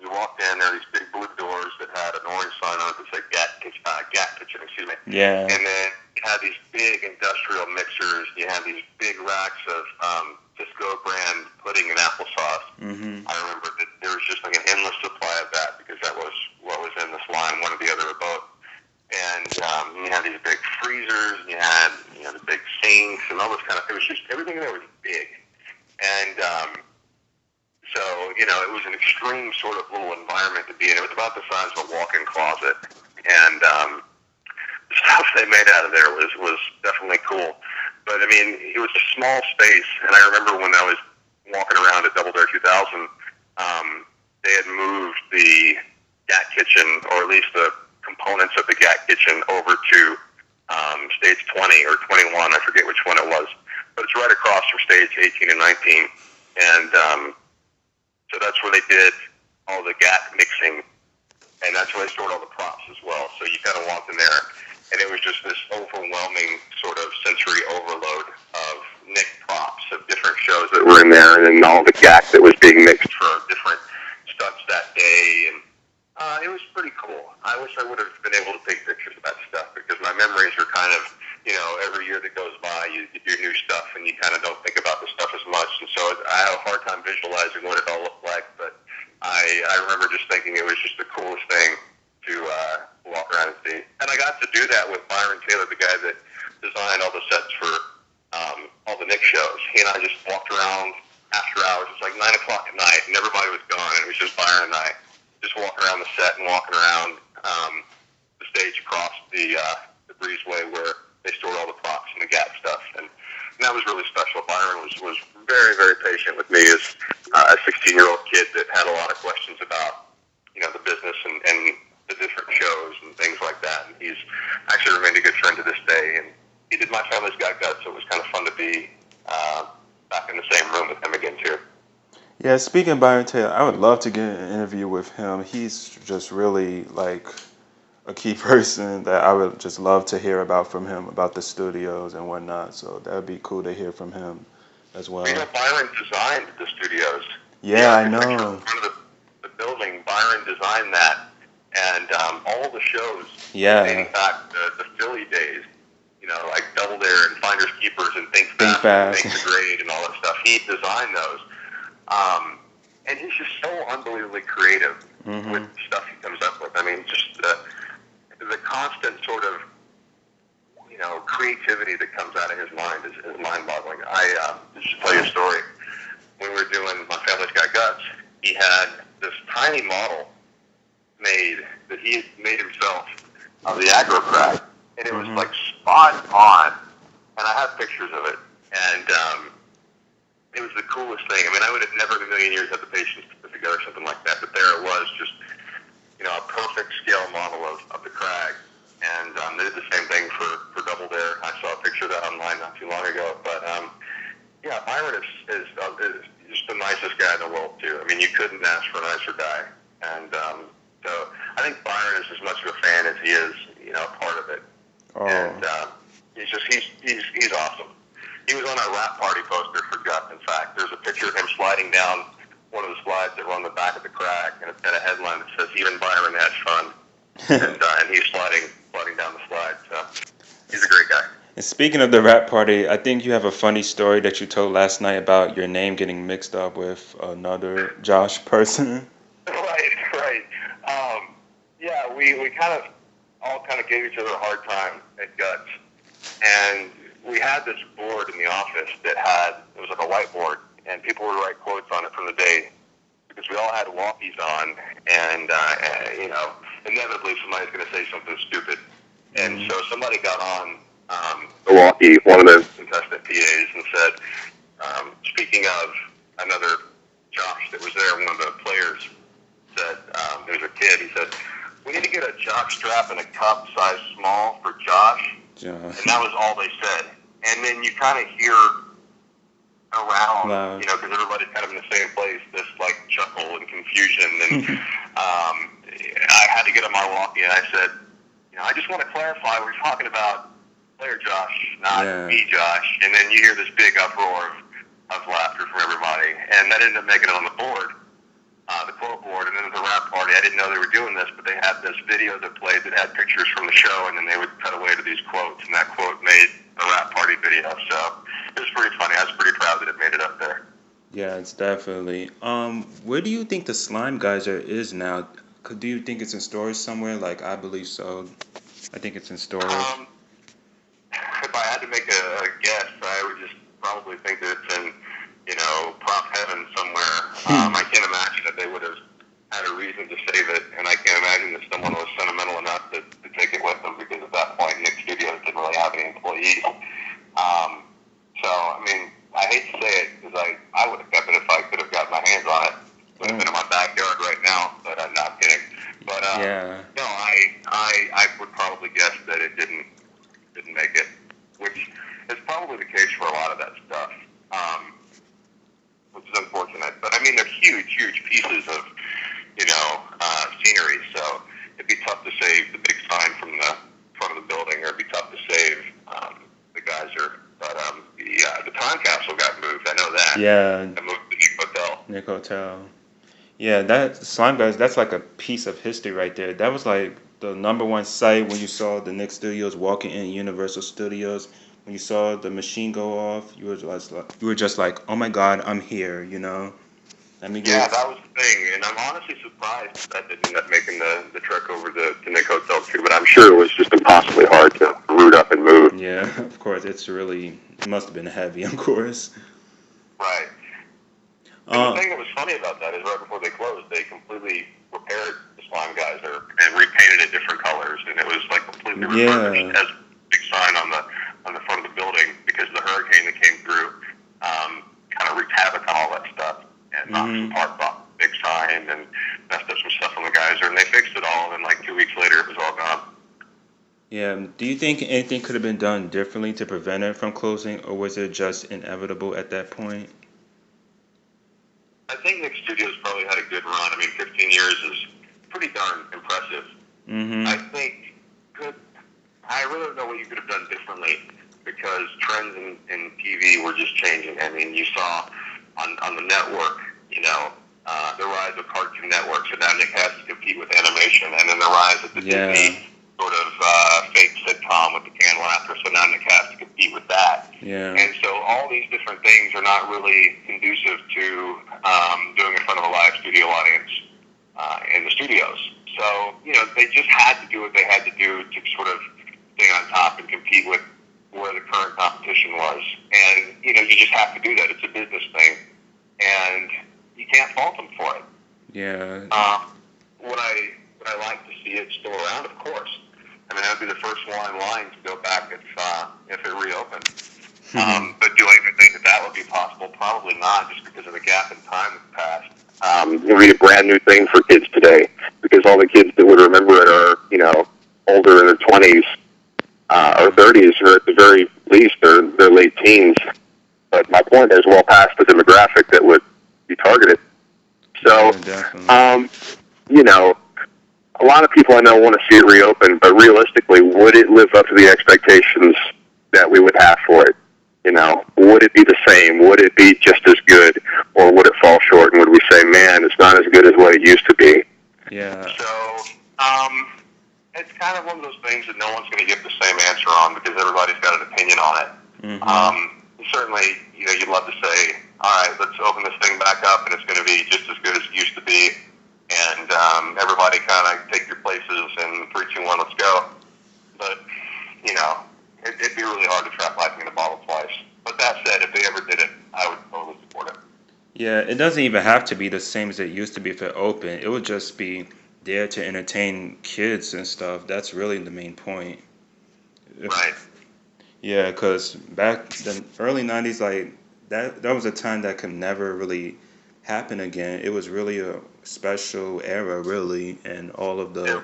You walked in, there were these big blue doors that had an orange sign on it that said Gat Kitchen, excuse me. yeah. And then you had these big industrial mixers. You had these big racks of Cisco brand pudding and applesauce. Mhm. I remember that there was just like an endless supply of that because that was what was in this line, one or the other or both. And you had these big freezers, and you had the big sinks and all this kind of. It was just everything there was big, and so it was an extreme sort of little environment to be in. It was about the size of a walk-in closet, and the stuff they made out of there was definitely cool. But I mean, it was a small space, and I remember when I was walking around at Double Dare 2000, they had moved the Gat Kitchen, or at least the components of the Gat Kitchen, over to stage 20 or 21. I forget which one it was, but it's right across from stage 18 and 19, and so that's where they did all the Gat mixing, and that's where they stored all the props as well. So you kind of walked in there, and it was just this overwhelming sort of sensory overload of Nick props of different shows that were in there, and then all the Gat that was being mixed for different stunts that day, and it was pretty cool. I wish I would have been able to take pictures of that stuff because my memories are kind of, every year that goes by, you do new stuff and you kind of don't think about the stuff as much. And so I have a hard time visualizing what it all looked like, but I remember just thinking it was just the coolest thing to walk around and see. And I got to do that with Byron Taylor, the guy that designed all the sets for all the Nick shows. He and I just walked around after hours. It's like 9 o'clock at night and everybody was gone. And it was just Byron and I just walking around the set and walking around the stage across the breezeway where they stored all the props and the Gap stuff, and that was really special. Byron was very, very patient with me as a 16-year-old kid that had a lot of questions about the business and the different shows and things like that. And he's actually remained a good friend to this day. And he did My Family's Got Guts, so it was kind of fun to be back in the same room with him again too. Yeah, speaking of Byron Taylor, I would love to get an interview with him. He's just really like a key person that I would just love to hear about from him about the studios and whatnot. So that'd be cool to hear from him as well. Byron designed the studios. The Yeah, I architecture in know. front of the building, Byron designed that. And all the shows dating Yeah, back to the Philly days, like Double Dare and Finders Keepers and Think think Fast and fast. Make the Grade and all that stuff, he designed those. And he's just so unbelievably creative with Mhm. the stuff he comes up with. I mean, just the constant sort of creativity that comes out of his mind is mind-boggling. I just to tell you a story. When we were doing My Family's Got Guts, he had this tiny model made that he had made himself of the aggro crag, and it was Mhm. like spot on. And I have pictures of it. and it was the coolest thing. I mean, I would have never in a million years had the patience to put together something like that, but there it was, just a perfect scale model of the crag. And they did the same thing for Double Dare. I saw a picture of that online not too long ago. But yeah, Byron is just the nicest guy in the world too. I mean, you couldn't ask for a nicer guy. And so I think Byron is as much of a fan as he is, part of it. Oh. And he's awesome. He was on a rap party poster for Gus. In fact, there's a picture of him sliding down one of the slides that run the back of the crag, and it's got a headline that says "Even Byron has fun," and he's sliding down the slide. So he's a great guy. And speaking of the rap party, I think you have a funny story that you told last night about your name getting mixed up with another Josh person. Right. Yeah, we kind of all gave each other a hard time at Guts, and we had this board in the office that it was like a whiteboard, and people would write quotes on it from the day, because we all had walkies on, and inevitably somebody's going to say something stupid, and so somebody got on the walkie, one of the contestant PAs, and said, speaking of another Josh that was there, one of the players said, there was a kid, he said, "We need to get a jock strap and a cup size small for Josh." And that was all they said. And then you kind of hear around, because everybody's kind of in the same place, this chuckle and confusion. And I had to get on my walkie, and I said, I just want to clarify, we're talking about player Josh, not me Josh. And then you hear this big uproar of laughter from everybody. And that ended up making it on the board, the quote board. And then at the rap party, I didn't know they were doing this, but they had this video that played that had pictures from the show, and then they would cut away to these quotes, and that quote made a rap party video. So it was pretty funny. I was pretty proud that it made it up there. Yeah, it's definitely. Where do you think the Slime Geyser is now? Do you think it's in storage somewhere? I believe so. I think it's in storage. If I had to make a guess, I would just probably think that it's in, prop heaven somewhere. I can't imagine that they would have had a reason to save it, and I can't imagine that someone was sentimental enough to take it with them, because at that point, Nick Studios didn't really have any employees. So, I mean, I hate to say it, because I would have kept it if I could have got my hands on it. It would have been in my backyard right now, but I'm not kidding. But, no, I would probably guess that it didn't make it, which is probably the case for a lot of that stuff, which is unfortunate. But, I mean, they're huge pieces of, scenery, so it'd be tough to save the big sign from the front of the building, or it'd be tough to save the geyser. But the time capsule got moved. I know that. Yeah. It moved to Nick Hotel. Nick Hotel. Yeah, that Slime Geyser, that's like a piece of history right there. That was like the number one sight when you saw the Nick Studios walking in Universal Studios. When you saw the machine go off, you were just like, oh my God, I'm here. Yeah, that was the thing, and I'm honestly surprised that didn't end up making the trek over to Nick Hotel too. But I'm sure it was just impossibly hard to root up and move. Yeah, of course, it must have been heavy, of course. Right. And the thing that was funny about that is right before they closed, they completely repaired the Slime Geyser and repainted it different colors, and it was completely refurbished as a big sign on the front of the building, because the hurricane that came through kind of wreaked havoc on all that stuff and knocked some parts off the big sign and messed up some stuff on the geyser, and they fixed it all, and then 2 weeks later it was all gone. Yeah. Do you think anything could have been done differently to prevent it from closing, or was it just inevitable at that point? I think Nick Studios probably had a good run. I mean, 15 years is pretty darn impressive. I think I really don't know what you could have done differently, because trends in TV were just changing. I mean, you saw on the network, the rise of Cartoon Network, so now Nick has to compete with animation, and then the rise of the Disney sort of fake sitcom with the canned laughter, so now Nick has to compete with that. Yeah. And so all these different things are not really conducive to doing in front of a live studio audience in the studios. So, they just had to do what they had to do to sort of stay on top and compete with where the current competition was. And, you just have to do that. It's a business thing. And you can't fault them for it. Yeah. Would I like to see it still around? Of course. I mean, I'd be the first one in line to go back if it reopened. But do I even be possible? Probably not, just because of the gap in time that's passed. It would be a brand new thing for kids today, because all the kids that would remember it are, older in their 20s or 30s, or at the very least, their late teens. But my point is well past the demographic that would be targeted. So, Yeah, definitely. A lot of people I know want to see it reopen, but realistically, would it live up to the expectations that we would have for it? Would it be the same? Would it be just as good, or would it fall short? And would we say, man, it's not as good as what it used to be? Yeah. So, it's kind of one of those things that no one's going to give the same answer on, because everybody's got an opinion on it. Certainly, you'd love to say, all right, let's open this thing back up, and it's going to be just as good as it used to be, and everybody kind of take your places, and 3, 2, 1, let's go. But, it'd be really hard to trap lightning in a bottle twice. But that said, if they ever did it, I would totally support it. Yeah, it doesn't even have to be the same as it used to be if it opened. It would just be there to entertain kids and stuff. That's really the main point. Right. Yeah, because back the early 90s, like that was a time that could never really happen again. It was really a special era, really, and all of the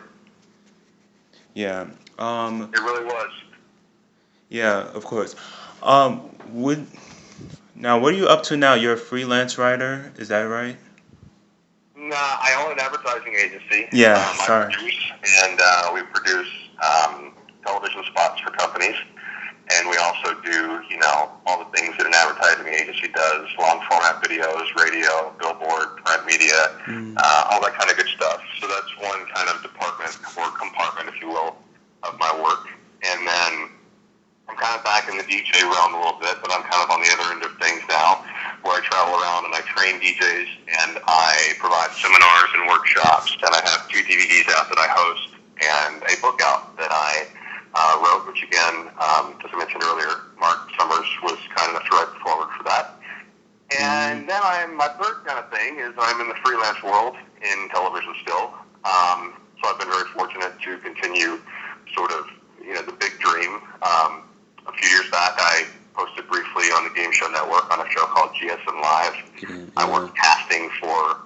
yeah. It really was. Yeah, of course. Would now what are you up to now? You're a freelance writer, is that right? Nah, I own an advertising agency. Yeah, I sorry. produce, and we produce television spots for companies. And we also do, all the things that an advertising agency does: long format videos, radio, billboard, print media, all that kind of good stuff. So that's one kind of department, or compartment, if you will, of my work. And then I'm kind of back in the DJ realm a little bit, but I'm kind of on the other end of things now, where I travel around and I train DJs, and I provide seminars and workshops, and I have 2 DVDs out that I host, and a book out that I wrote, which again, as I mentioned earlier, Mark Summers was kind enough to write the forward for that. And then my third kind of thing is I'm in the freelance world in television still. So I've been very fortunate to continue sort of, the big dream. A few years back, I posted briefly on the Game Show Network on a show called GSN Live. I worked casting for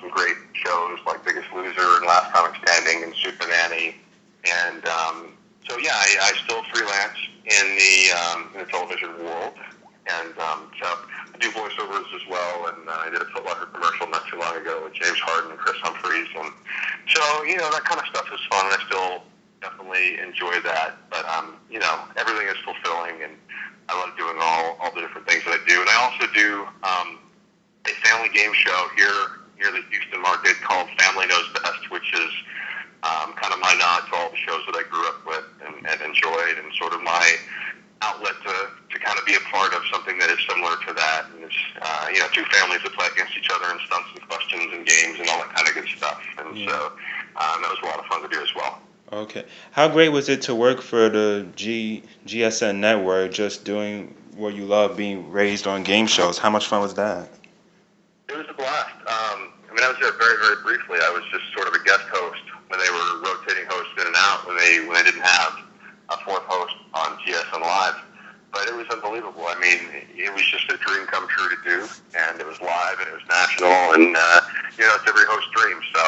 some great shows like Biggest Loser and Last Comic Standing and Super Nanny. And so, yeah, I still freelance in the television world. And so I do voiceovers as well. And I did a Foot Locker commercial not too long ago with James Harden and Chris Humphries. And so, that kind of stuff is fun. And I still definitely enjoy that. But, everything is fulfilling, and I love doing all the different things that I do. And I also do a family game show here near the Houston market called Family Knows Best, which is kind of my nod to all the shows that I grew up with and enjoyed, and sort of my outlet to kind of be a part of something that is similar to that. And it's, 2 families that play against each other in stunts and questions and games and all that kind of good stuff. And so that was a lot of fun to do as well. Okay. How great was it to work for the GSN network, just doing what you love, being raised on game shows? How much fun was that? It was a blast. I was there very, very briefly. I was just sort of a guest host when they were rotating hosts in and out, when they didn't have a 4th host on GSN Live. But it was unbelievable. It was just a dream come true to do, and it was live, and it was national, and, it's every host's dream. So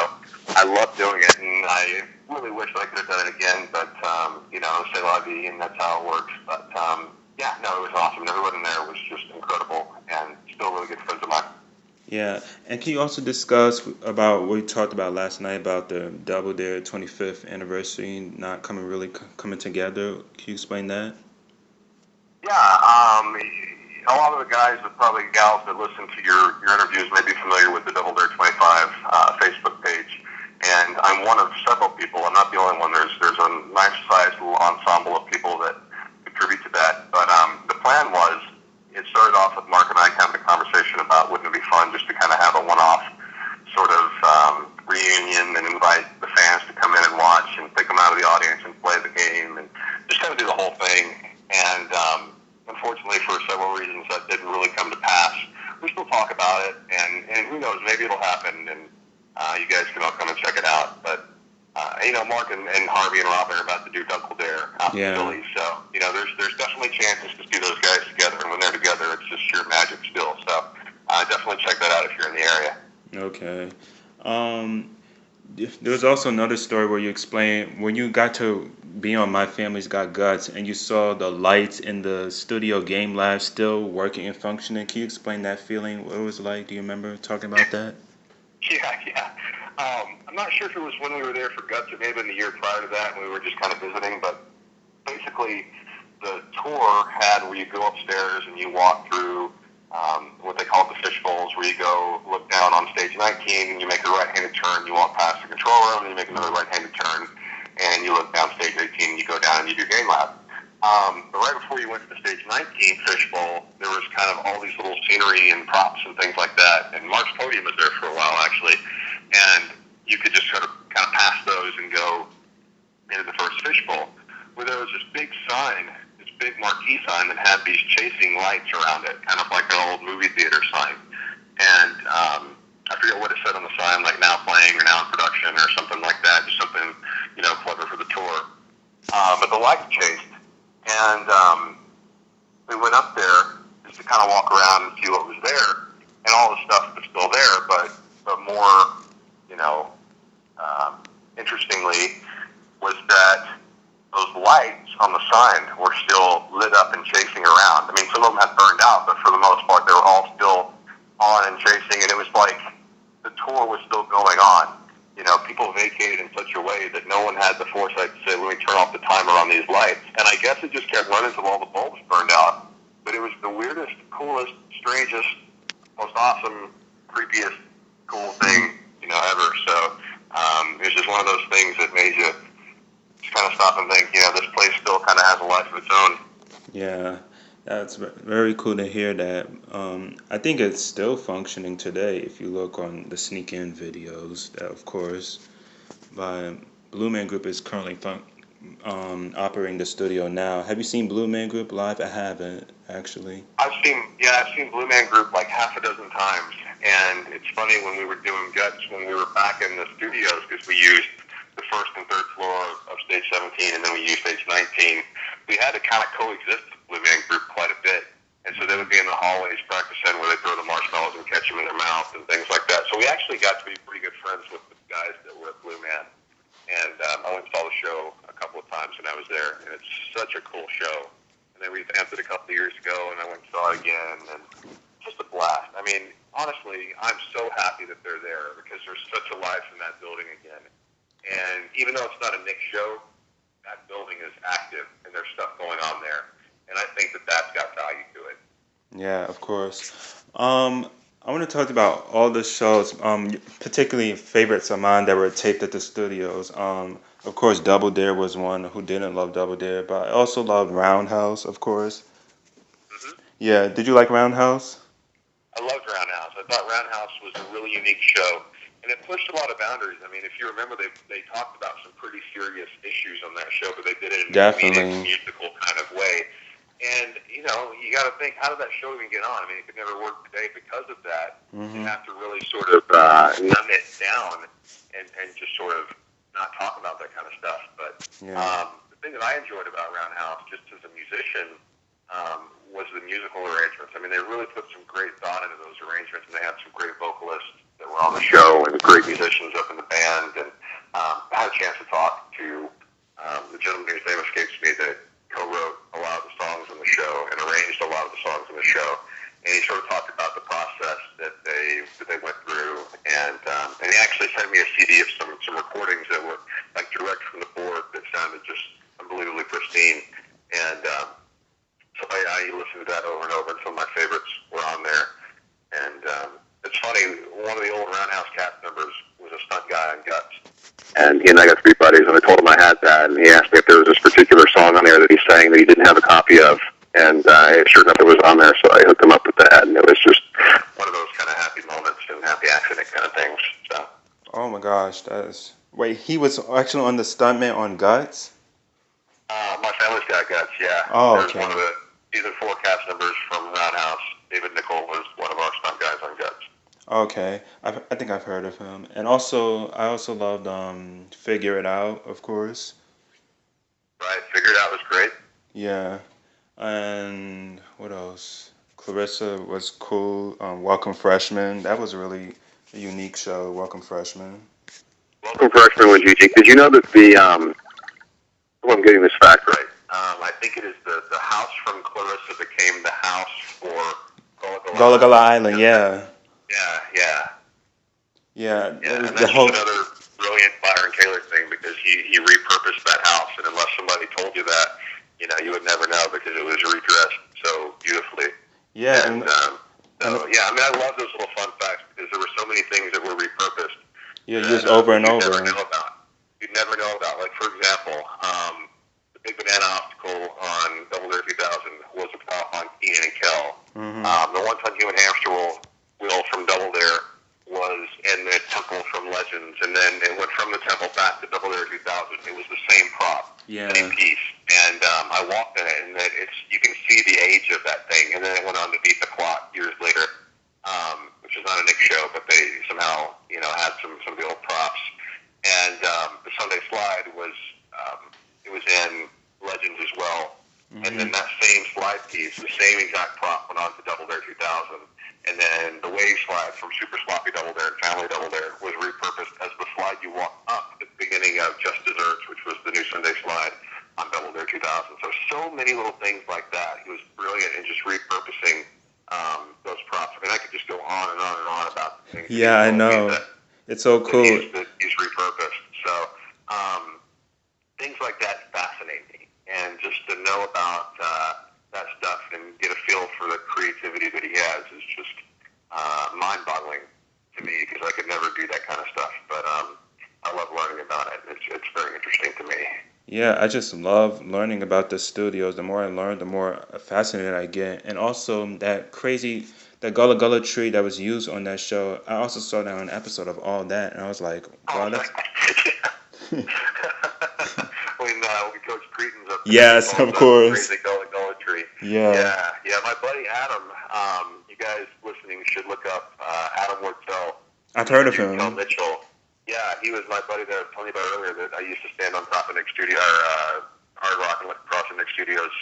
I loved doing it, and I really wish I could have done it again, but, c'est la vie, and that's how it works. But, it was awesome. Everyone in there was just incredible, and still really good friends of mine. Yeah, and can you also discuss about what we talked about last night about the Double Dare 25th anniversary not coming together? Can you explain that? Yeah, a lot of the guys, and probably gals that listen to your interviews, may be familiar with the Double Dare 25 Facebook page. And I'm one of several people. I'm not the only one. There's a nice-sized little ensemble of people that contribute to that. But the plan was, it started off with Mark and I having a conversation about wouldn't it be fun just to kind of have a one-off sort of reunion and invite the fans to come in and watch and pick them out of the audience and play the game and just kind of do the whole thing. And unfortunately, for several reasons, that didn't really come to pass. We still talk about it, and who knows, maybe it'll happen, and you guys can all come and check it out. But Mark and Harvey and Robin are about to do Double Dare out in Yeah. Philly. So, there's definitely chances to see those guys together. And when they're together, it's just sheer magic still. So, definitely check that out if you're in the area. Okay. Um, there was also another story where you explained when you got to be on My Family's Got Guts and you saw the lights in the studio game lab still working and functioning. Can you explain that feeling? What it was like? Do you remember talking about that? Yeah, yeah. I'm not sure if it was when we were there for Guts. It may have been the year prior to that when we were just kind of visiting. But basically, the tour had where you go upstairs and you walk through what they call the fish bowls, where you go look down on stage 19, you make a right-handed turn, you walk past the control room, and you make another right-handed turn, and you look down stage 18, and you go down and you do game lab. But right before you went to the stage 19 fish bowl, there was kind of all these little scenery and props and things like that. And Mark's podium was there for a while, actually. And you could just sort of kind of pass those and go into the first fish bowl, where there was this big sign, this big marquee sign that had these chasing lights around it, kind of like an old movie theater sign. And I forget what it said on the sign, like now playing or now in production or something like that, just something, clever for the tour. But the lights chased. And we went up there just to kind of walk around and see what was there. And all the stuff was still there, but more, interestingly, was that those lights on the sign were still lit up and chasing around. I mean, some of them had burned out, but for the most part, they were all still on and chasing. And it was like the tour was still going on. People vacated in such a way that no one had the foresight to say, let me turn off the timer on these lights. And I guess it just kept running until all the bulbs burned out. But it was the weirdest, coolest, strangest, most awesome, creepiest, cool thing, ever. So it was just one of those things that made you just kind of stop and think, this place still kind of has a life of its own. Yeah, that's very cool to hear that. I think it's still functioning today if you look on the sneak in videos, of course. But Blue Man Group is currently operating the studio now. Have you seen Blue Man Group live? I haven't, actually. I've seen Blue Man Group like half a dozen times. And it's funny when we were doing Guts, when we were back in the studios, because we used the first and third floor of stage 17, and then we used stage 19. We had to kind of coexist with Blue Man Group quite a bit. And so they would be in the hallways practicing where they throw the marshmallows and catch them in their mouth and things like that. So we actually got to be pretty good friends with the guys that were at Blue Man. And I went and saw the show a couple of times when I was there, and it's such a cool show. And they revamped it a couple of years ago, and I went and saw it again, and just a blast. I mean, honestly, I'm so happy that they're there because there's such a life in that building again. And even though it's not a Knicks show, that building is active, and there's stuff going on there. And I think that that's got value to it. Yeah, of course. I want to talk about all the shows, particularly favorites of mine that were taped at the studios. Of course, Double Dare was one. Who didn't love Double Dare? But I also loved Roundhouse, of course. Mm-hmm. Yeah, did you like Roundhouse? I loved Roundhouse. I thought Roundhouse was a really unique show, and it pushed a lot of boundaries. I mean, if you remember, they talked about some pretty serious issues on that show, but they did it in a comedic, Definitely. musical kind of way. And you got to think, how did that show even get on? I mean, it could never work today because of that. You Hmm. have to really sort of numb it down and just sort of not talk about that kind of stuff. But Yeah. the thing that I enjoyed about Roundhouse, just as a musician, was the musical arrangements. I mean, they really put some great thought into those arrangements, and they had some great vocalists that were on the show and great musicians up in the band. And I had a chance to talk to the gentleman whose name escapes me that co-wrote a lot of the songs in the show and arranged a lot of the songs in the show. And he sort of talked about the process that they went through, and he actually sent me a CD of some recordings that were like direct from the board that sounded just unbelievably pristine. And so I listened to that over and over, and some of my favorites were on there. And it's funny, one of the old Roundhouse cast members was a stunt guy on Guts. And he and I got to be buddies, and I told him I had that, and he asked me if there was this particular song on there that he sang that he didn't have a copy of, and sure enough, it was on there, so I hooked him up with that, and it was just one of those kind of happy moments and happy accident kind of things. So, Oh my gosh, that's. Wait, he was actually on the stuntman on Guts? my family's got Guts, yeah. Oh, There's one of okay. the season 4 cast members from Roundhouse. David Nichol was one of our stunt guys on Guts. Okay, I think I've heard of him, and also I also loved Figure It Out, of course. Right, Figure It Out was great. Yeah, and what else? Clarissa was cool. Welcome Freshman, that was really a unique show. Welcome Freshman. Welcome Freshman was unique. Did you know that oh, I'm getting this fact right. I think it is the house from Clarissa became the house for Gullah Gullah Gullah Gullah Island. Island, yeah, Yeah, yeah, yeah. It yeah. was And the that's just whole. another brilliant Byron Kaler thing because he repurposed that house, and unless somebody told you that, you would never know because it was redressed so beautifully. Yeah, And so, and yeah, I mean, I love those little fun facts because there were so many things that were repurposed yeah, that just over and you'd never over. know about. You'd never know about. Like, for example, the Big Banana Obstacle on Double Dare 2000 was on Keenan and Kel. Hmm. The one-ton human hamster wheel from Double Dare was in the temple from Legends, and then it went from the temple back to Double Dare 2000. It was the same prop, same Yeah, piece, and I walked in it, and it's you can see the age of that thing, and then it went on to beat the clock years later, which is not a Nick show, but they somehow had some of the old props, and the Sunday Slide was it was in Legends as well, and hmm, then that same slide piece, the same exact prop went on to Double Dare 2000. And then the wave slide from Super Sloppy Double Dare and Family Double Dare was repurposed as the slide you walk up at the beginning of Just Desserts, which was the new Sunday slide on Double Dare 2000. So many little things like that. He was brilliant in just repurposing those props. I mean, I could just go on and on and on about the things that yeah. he's I told me know. It's so that cool. he's repurposed. So things like that fascinate me, and just to know about that stuff and get a feel for the creativity that he has is just mind-boggling to me because I could never do that kind of stuff. But I love learning about it. It's very interesting to me. Yeah, I just love learning about the studios. The more I learn, the more fascinated I get. And also that Gullah Gullah tree that was used on that show. I also saw that on an episode of All That, and I was like, Oh, wow, that's. when Coach Cretan's up there, they Yes, call it of course. the crazy Gullah Tree. Yeah, Yeah. My buddy Adam, you guys listening should look up Adam Wurtzel. I've He heard of interviewed Kel him. Mitchell. Yeah, he was my buddy that I was telling you about earlier that I used to stand on top of Nick Studio, or Hard Rock and across the Nick Studios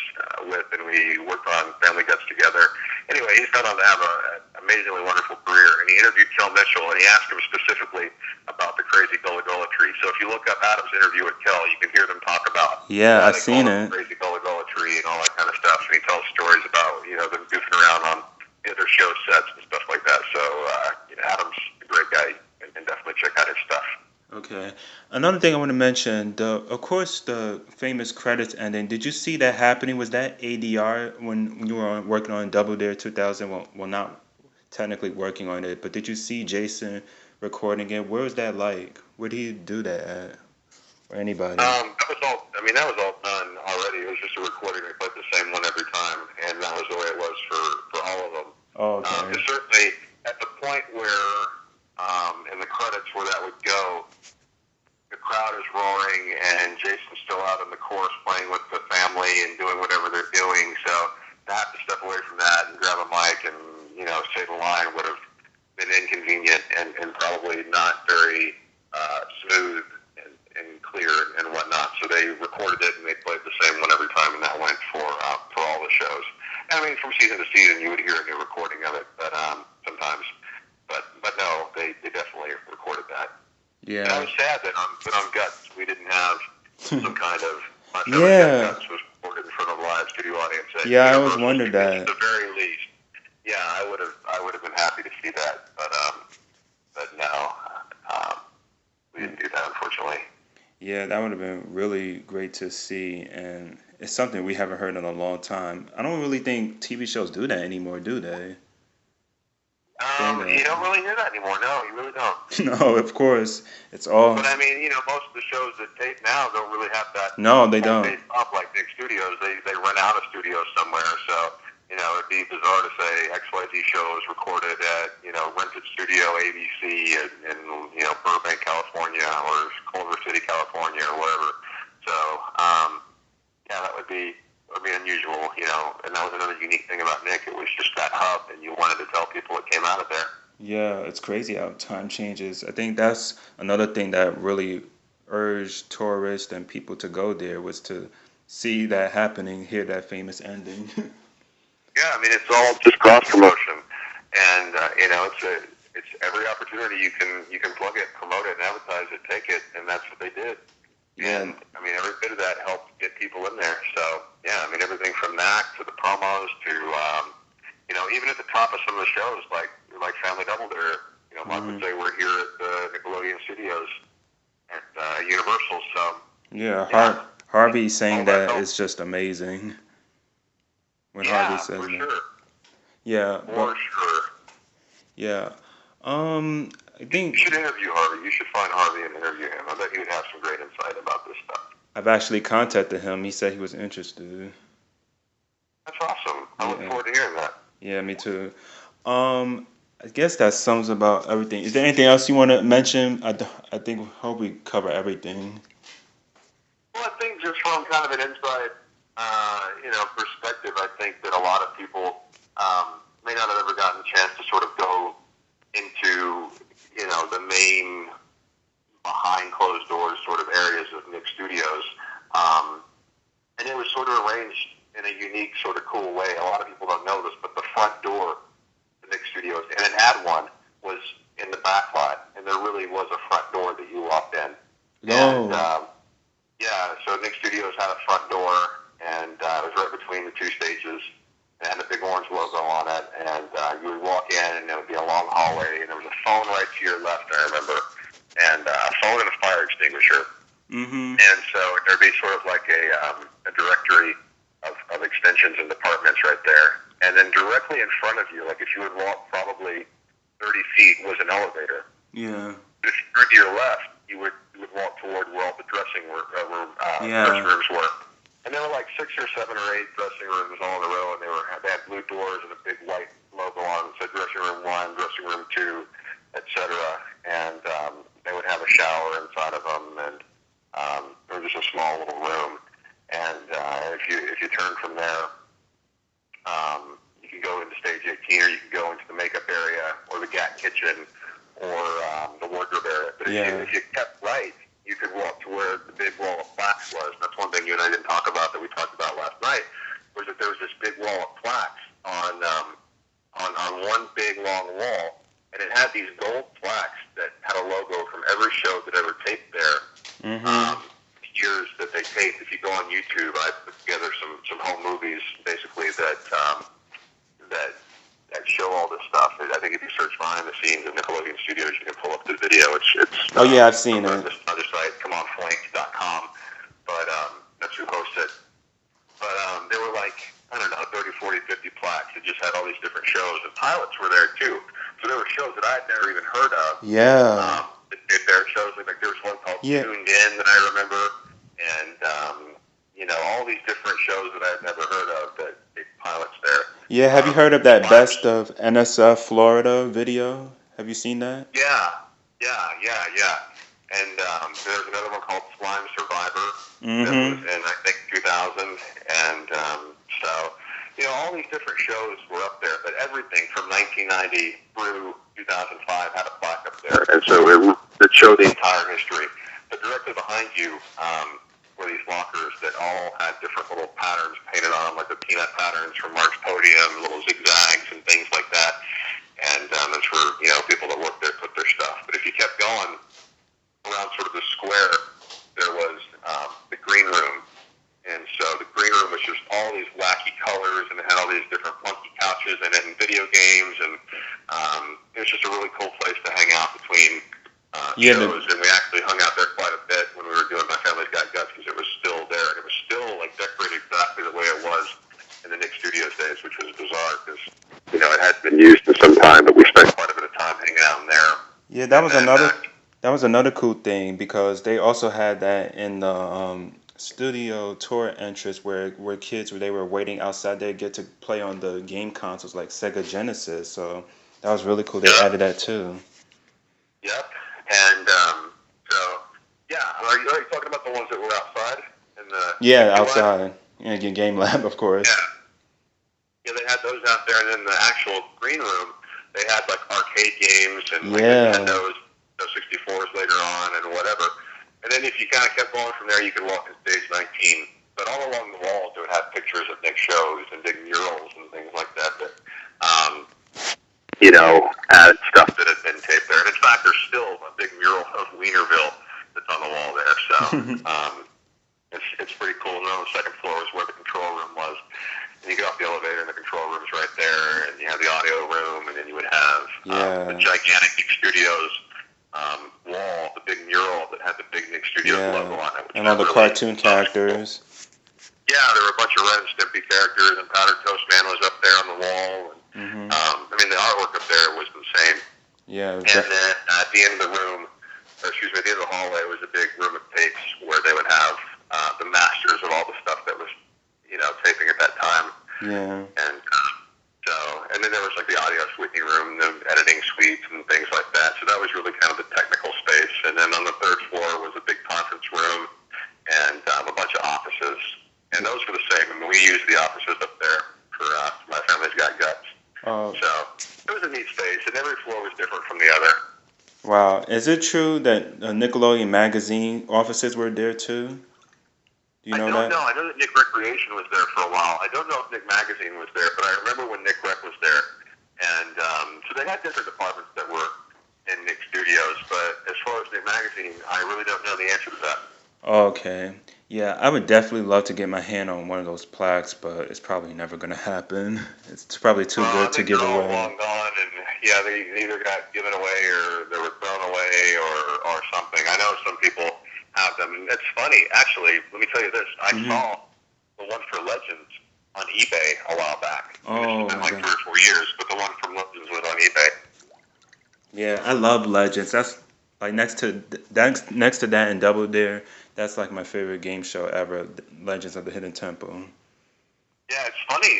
with, and we worked on Family Guts together. Anyway, he's gone on to have an amazingly wonderful career, and he interviewed Kel Mitchell, and he asked him specifically about the crazy Gullah Gullah tree. So if you look up Adam's interview with Kel, you can hear them talk about Yeah, why I they call seen it the it. crazy Gullah Gullah tree and all that kind of stuff. And he tells stories about them goofing around on their show sets and stuff like that. So Adam's a great guy, and definitely check out his stuff. Okay. Another thing I want to mention, of course the famous credits ending. Did you see that happening? Was that ADR when you were working on Double Dare 2000? Well, not technically working on it, but did you see Jason recording it? Where was that like? Where did he do that at? Or anybody? That was all. I mean, that was all done already. It was just a recording. We played the same one every time, and that was the way it was for all of them. Oh, okay. Because certainly at the point where in the credits where that would go, the crowd is roaring, and Jason's still out in the chorus playing with the family and doing whatever they're doing. So to have to step away from that and grab a mic and say the line would have been inconvenient and probably not very smooth and clear and whatnot. So they recorded it and they played the same one every time, and that went for all the shows. And I mean, from season to season, you would hear a new recording of it, but sometimes. But no, they definitely recorded that. And I Yeah. was sad that on Guts we didn't have some kind of my favorite Yeah. Guts was recorded in front of a live studio audience at Yeah, I always Universal wondered Studios at that. the very least. Yeah, I would have been happy to see that, but no, um, we didn't do that unfortunately. Yeah, that would have been really great to see, and it's something we haven't heard in a long time. I don't really think TV shows do that anymore, do they? Say You that. don't really hear that anymore. No, you really don't. No, of course. It's all. But I mean, most of the shows that tape now don't really have that No, they full don't. face up like big studios. They rent out a studio somewhere. So it'd be bizarre to say XYZ show was recorded at rented studio ABC in Burbank, California, or Culver City, California, or whatever. So yeah, that would be unusual. And that was another unique thing about Nick. It was just that hub, and you wanted to tell people it came out of there. Yeah, it's crazy how time changes. I think that's another thing that really urged tourists and people to go there was to see that happening, hear that famous ending. Yeah, I mean it's all just cross promotion, and it's every opportunity you can plug it, promote it, and advertise it, take it, and that's what they did. Yeah. And I mean every bit of that helped get people in there. So yeah, I mean everything from that to the promos to even at the top of some of the shows like Family Double Dare. Mark would Hmm. say we're here at the Nickelodeon Studios at Universal. So Yeah, yeah, Harvey saying all that that helped. is just amazing when Harvey Yeah, says for that. sure, Yeah, for but sure. yeah. Um, I You think should interview Harvey. You should find Harvey and interview him. I bet he would have some great insight about this stuff. I've actually contacted him. He said he was interested. That's awesome. I look Yeah. forward to hearing that. Yeah, me too. I guess that sums about everything. Is there anything else you want to mention? I think hope we cover everything. Well, I think just from kind of an inside, perspective, I think that a lot of people may not have ever gotten a chance to sort of go into, the main behind closed doors sort of areas of Nick Studios. Um, and it was sort of arranged in a unique, sort of cool way. A lot of people don't know this, but the front door to Nick Studios, and it had one, was in the back lot, and there really was a front door that you walked in. And No. yeah, so Nick Studios had a front door, and it was right between the two stages. It had a big orange logo on it, and you would walk in, and there would be a long hallway, and there was a phone right to your left, I remember, and a phone and a fire extinguisher. Mm-hmm. And so there'd be sort of like a directory of extensions and departments right there. And then directly in front of you, like if you would walk probably 30 feet, was an elevator. Yeah. If you turned to your left, you would walk toward where all the dressing Yeah. rooms were. And there were like 6 or 7 or 8 dressing rooms all in a row, and they had blue doors and a big white logo on it that said dressing room 1, dressing room 2, etc. And they would have a shower inside of them, and there was just a small little room. And if you turn from there, you can go into stage 18, or you can go into the makeup area, or the GAT kitchen, or the wardrobe area. But Yeah. if you kept right, you could walk to where the big wall of plaques was. And that's one thing you and I didn't talk about that we talked about last night, was that there was this big wall of plaques on one big long wall, and it had these gold plaques that had a logo from every show that ever taped there. Mm-hmm. Years that they taped. If you go on YouTube, I put together some home movies basically that show all this stuff. I think if you search behind the scenes of Nickelodeon Studios, you can pull up the video. It's Oh yeah, I've from seen it. this other site, ComeOnFlank.com, but that's who hosts it. But there were like, I don't know, 30, 40, 50 plaques that just had all these different shows, and pilots were there too. So there were shows that I had never even heard of. Yeah. There were shows like there was one called Yeah. Tuned In that I remember, and all these different shows that I had never heard of that big pilots there. Yeah. Have you heard of that Flyers. best of NSF Florida video? Have you seen that? Yeah. And there's another one called Slime Survivor that was Mm-hmm. in, I think, 2000. And all these different shows were up there, but everything from 1990 through 2005 had a plaque up there. And so it showed the entire history. But directly behind you were these lockers that all had different little patterns painted on them, like the peanut patterns from Mark's Podium, little zigzags and things like that. And that's where people that work there put their stuff. But if you kept going around sort of the square, there was the green room, and so the green room was just all these wacky colors, and it had all these different funky couches in it, and video games, and it was just a really cool place to hang out between Yeah. shows. And we actually hung out there quite a bit when we were doing My Family's Got Guts, because it was still there, and it was still like decorated exactly the way it was in the Nick Studios days, which was bizarre because it hadn't been used in some time, but we spent quite a bit of time hanging out in there. Yeah. And then That was another cool thing because they also had that in the studio tour entrance where kids where they were waiting outside they get to play on the game consoles like Sega Genesis. So that was really cool. They Yep. added that too. Yep. And so, yeah. Are you talking about the ones that were outside in the Yeah, QLab? outside. Yeah, game lab of course. Yeah. Yeah, they had those out there, and then the actual green room They had like arcade games and like Yeah. Nintendo's, 64s later on and whatever. And then if you kind of kept going from there, you could walk to stage 19. But all along the walls, it would have pictures of Nick shows and big murals and things like that. Um, had stuff that had been taped there. And in fact, there's still a big mural of Wienerville that's on the wall there. So it's pretty cool. And on the second floor is where the control room was. And you get off the elevator, and the control room's right there. And you have the audio room, and then you would have the gigantic Nick Studios wall, the big mural that had the big Nick Studios logo on it. And all the cartoon characters. Yeah, there were a bunch of Ren and Stimpy characters, and Powdered Toast Man was up there on the wall. And, I mean, the artwork up there was insane. Yeah. And then at the end of the room, at the end of the hallway, was a big room of tapes where they would have the masters of all the stuff that was, taping at that time. Yeah. And then there was like the audio suite room, the editing suites, and things like that. So that was really kind of the technical space. And then on the third floor was a big conference room and a bunch of offices. And those were the same. I mean, we used the offices up there for My Family's Got Guts. Oh. So it was a neat space, and every floor was different from the other. Wow. Is it true that Nickelodeon magazine offices were there too? Do you know that? I don't know. I know that Nick Recreation was there for a while. I don't know if Nick Magazine was there, but I remember when Nick Rec was there. And so they had different departments that were in Nick Studios, but as far as Nick Magazine, I really don't know the answer to that. Okay. Yeah, I would definitely love to get my hand on one of those plaques, but it's probably never going to happen. It's probably too good to give they're all away. long gone, and they either got given away or they were thrown away or something. I know some people have them, and it's funny, actually. Let me tell you this: I saw the one for Legends on eBay a while back. Oh, it's been like 3 or 4 years, but the one from Legends was on eBay. Yeah, I love Legends. That's like next to that and Double Dare. That's like my favorite game show ever, Legends of the Hidden Temple. Yeah, it's funny.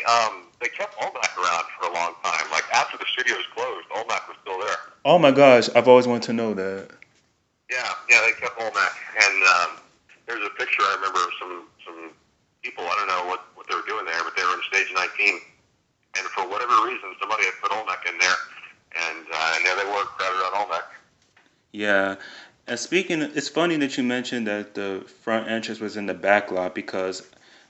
They kept Olmec around for a long time. Like after the studios closed, Olmec was still there. Oh my gosh, I've always wanted to know that. Yeah, they kept Olmec, and there's a picture I remember of some people. I don't know what they were doing there, but they were in stage 19, and for whatever reason, somebody had put Olmec in there, and there they were crowded on Olmec. Yeah. And speaking, it's funny that you mentioned that the front entrance was in the back lot because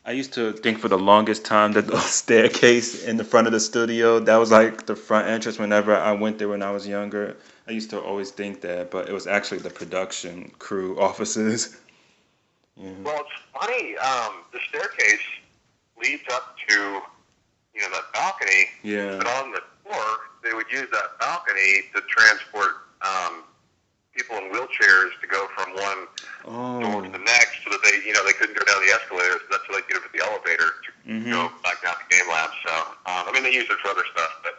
I used to think for the longest time that the staircase in the front of the studio, that was like the front entrance whenever I went there when I was younger. I used to always think that, but it was actually the production crew offices. Yeah. Well, it's funny. The staircase leads up to that balcony. Yeah. But on the floor, they would use that balcony to transport people in wheelchairs to go from one door to the next, so that they couldn't go down the escalators. That's so they could get up the elevator to go back down to Game Lab. So I mean, they used it for other stuff, but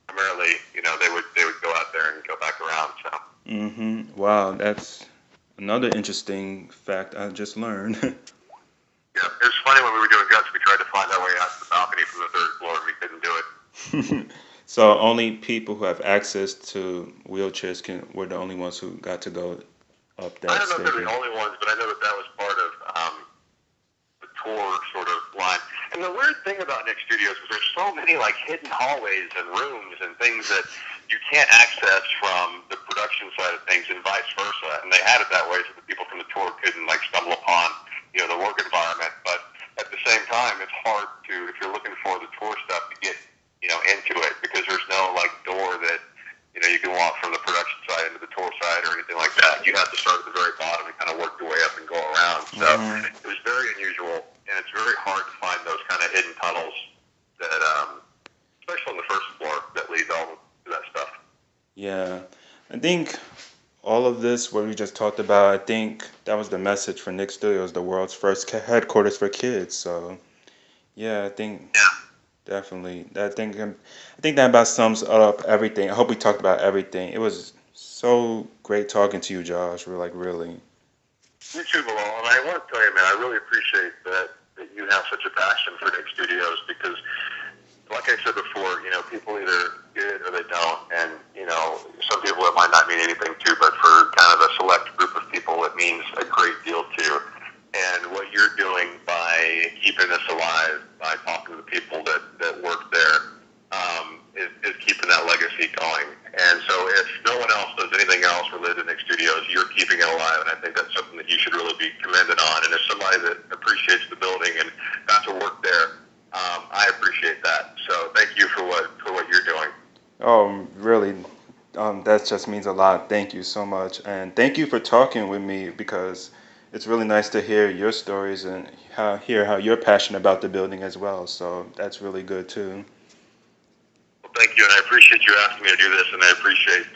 primarily, they would go out there and go back around. So. Wow, that's another interesting fact I just learned. Yeah, it was funny when we were doing Guts. We tried to find our way out to the balcony from the third floor, and we couldn't do it. So only people who have access to wheelchairs were the only ones who got to go up that. I don't know if they're the only ones, but I know that was part of the tour sort of line. And the weird thing about Nick Studios is there's so many like hidden hallways and rooms and things that you can't access from the production side of things, and vice versa. And they had it that way so that people from the tour couldn't like stumble upon the work environment. But at the same time, it's hard to, if you're looking for the tour stuff, to get into it, because there's no like door that you can walk from the production side into the tour side or anything like that. You have to start at the very bottom and kind of work your way up and go around. So it was very unusual, and it's very hard to find those kind of hidden tunnels that, especially on the first floor, that lead all to that stuff. Yeah, I think all of this, what we just talked about, I think that was the message for Nick Studios, the world's first headquarters for kids. So yeah, I think. Yeah. Definitely. I think that about sums up everything. I hope we talked about everything. It was so great talking to you, Josh. We're like, really. You too, Bilal. And I want to tell you, man, I really appreciate that you have such a passion for Nick Studios, because, like I said before, people either get it or they don't. And, some people it might not mean anything to, but for kind of a select group of people, it means a great deal to. And what you're doing by keeping this alive, by talking to the people that work there, is keeping that legacy keeping it alive, and I think that's something that you should really be commended on. And as somebody that appreciates the building and got to work there, I appreciate that. So thank you for what you're doing. Oh, really? That just means a lot. Thank you so much, and thank you for talking with me because it's really nice to hear your stories and hear how you're passionate about the building as well. So that's really good too. Well, thank you, and I appreciate you asking me to do this, and I appreciate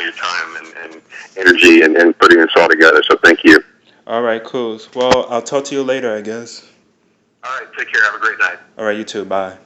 your time and energy and putting this all together. So thank you. All right, cool. Well, I'll talk to you later, I guess. All right, take care. Have a great night. All right, you too. Bye.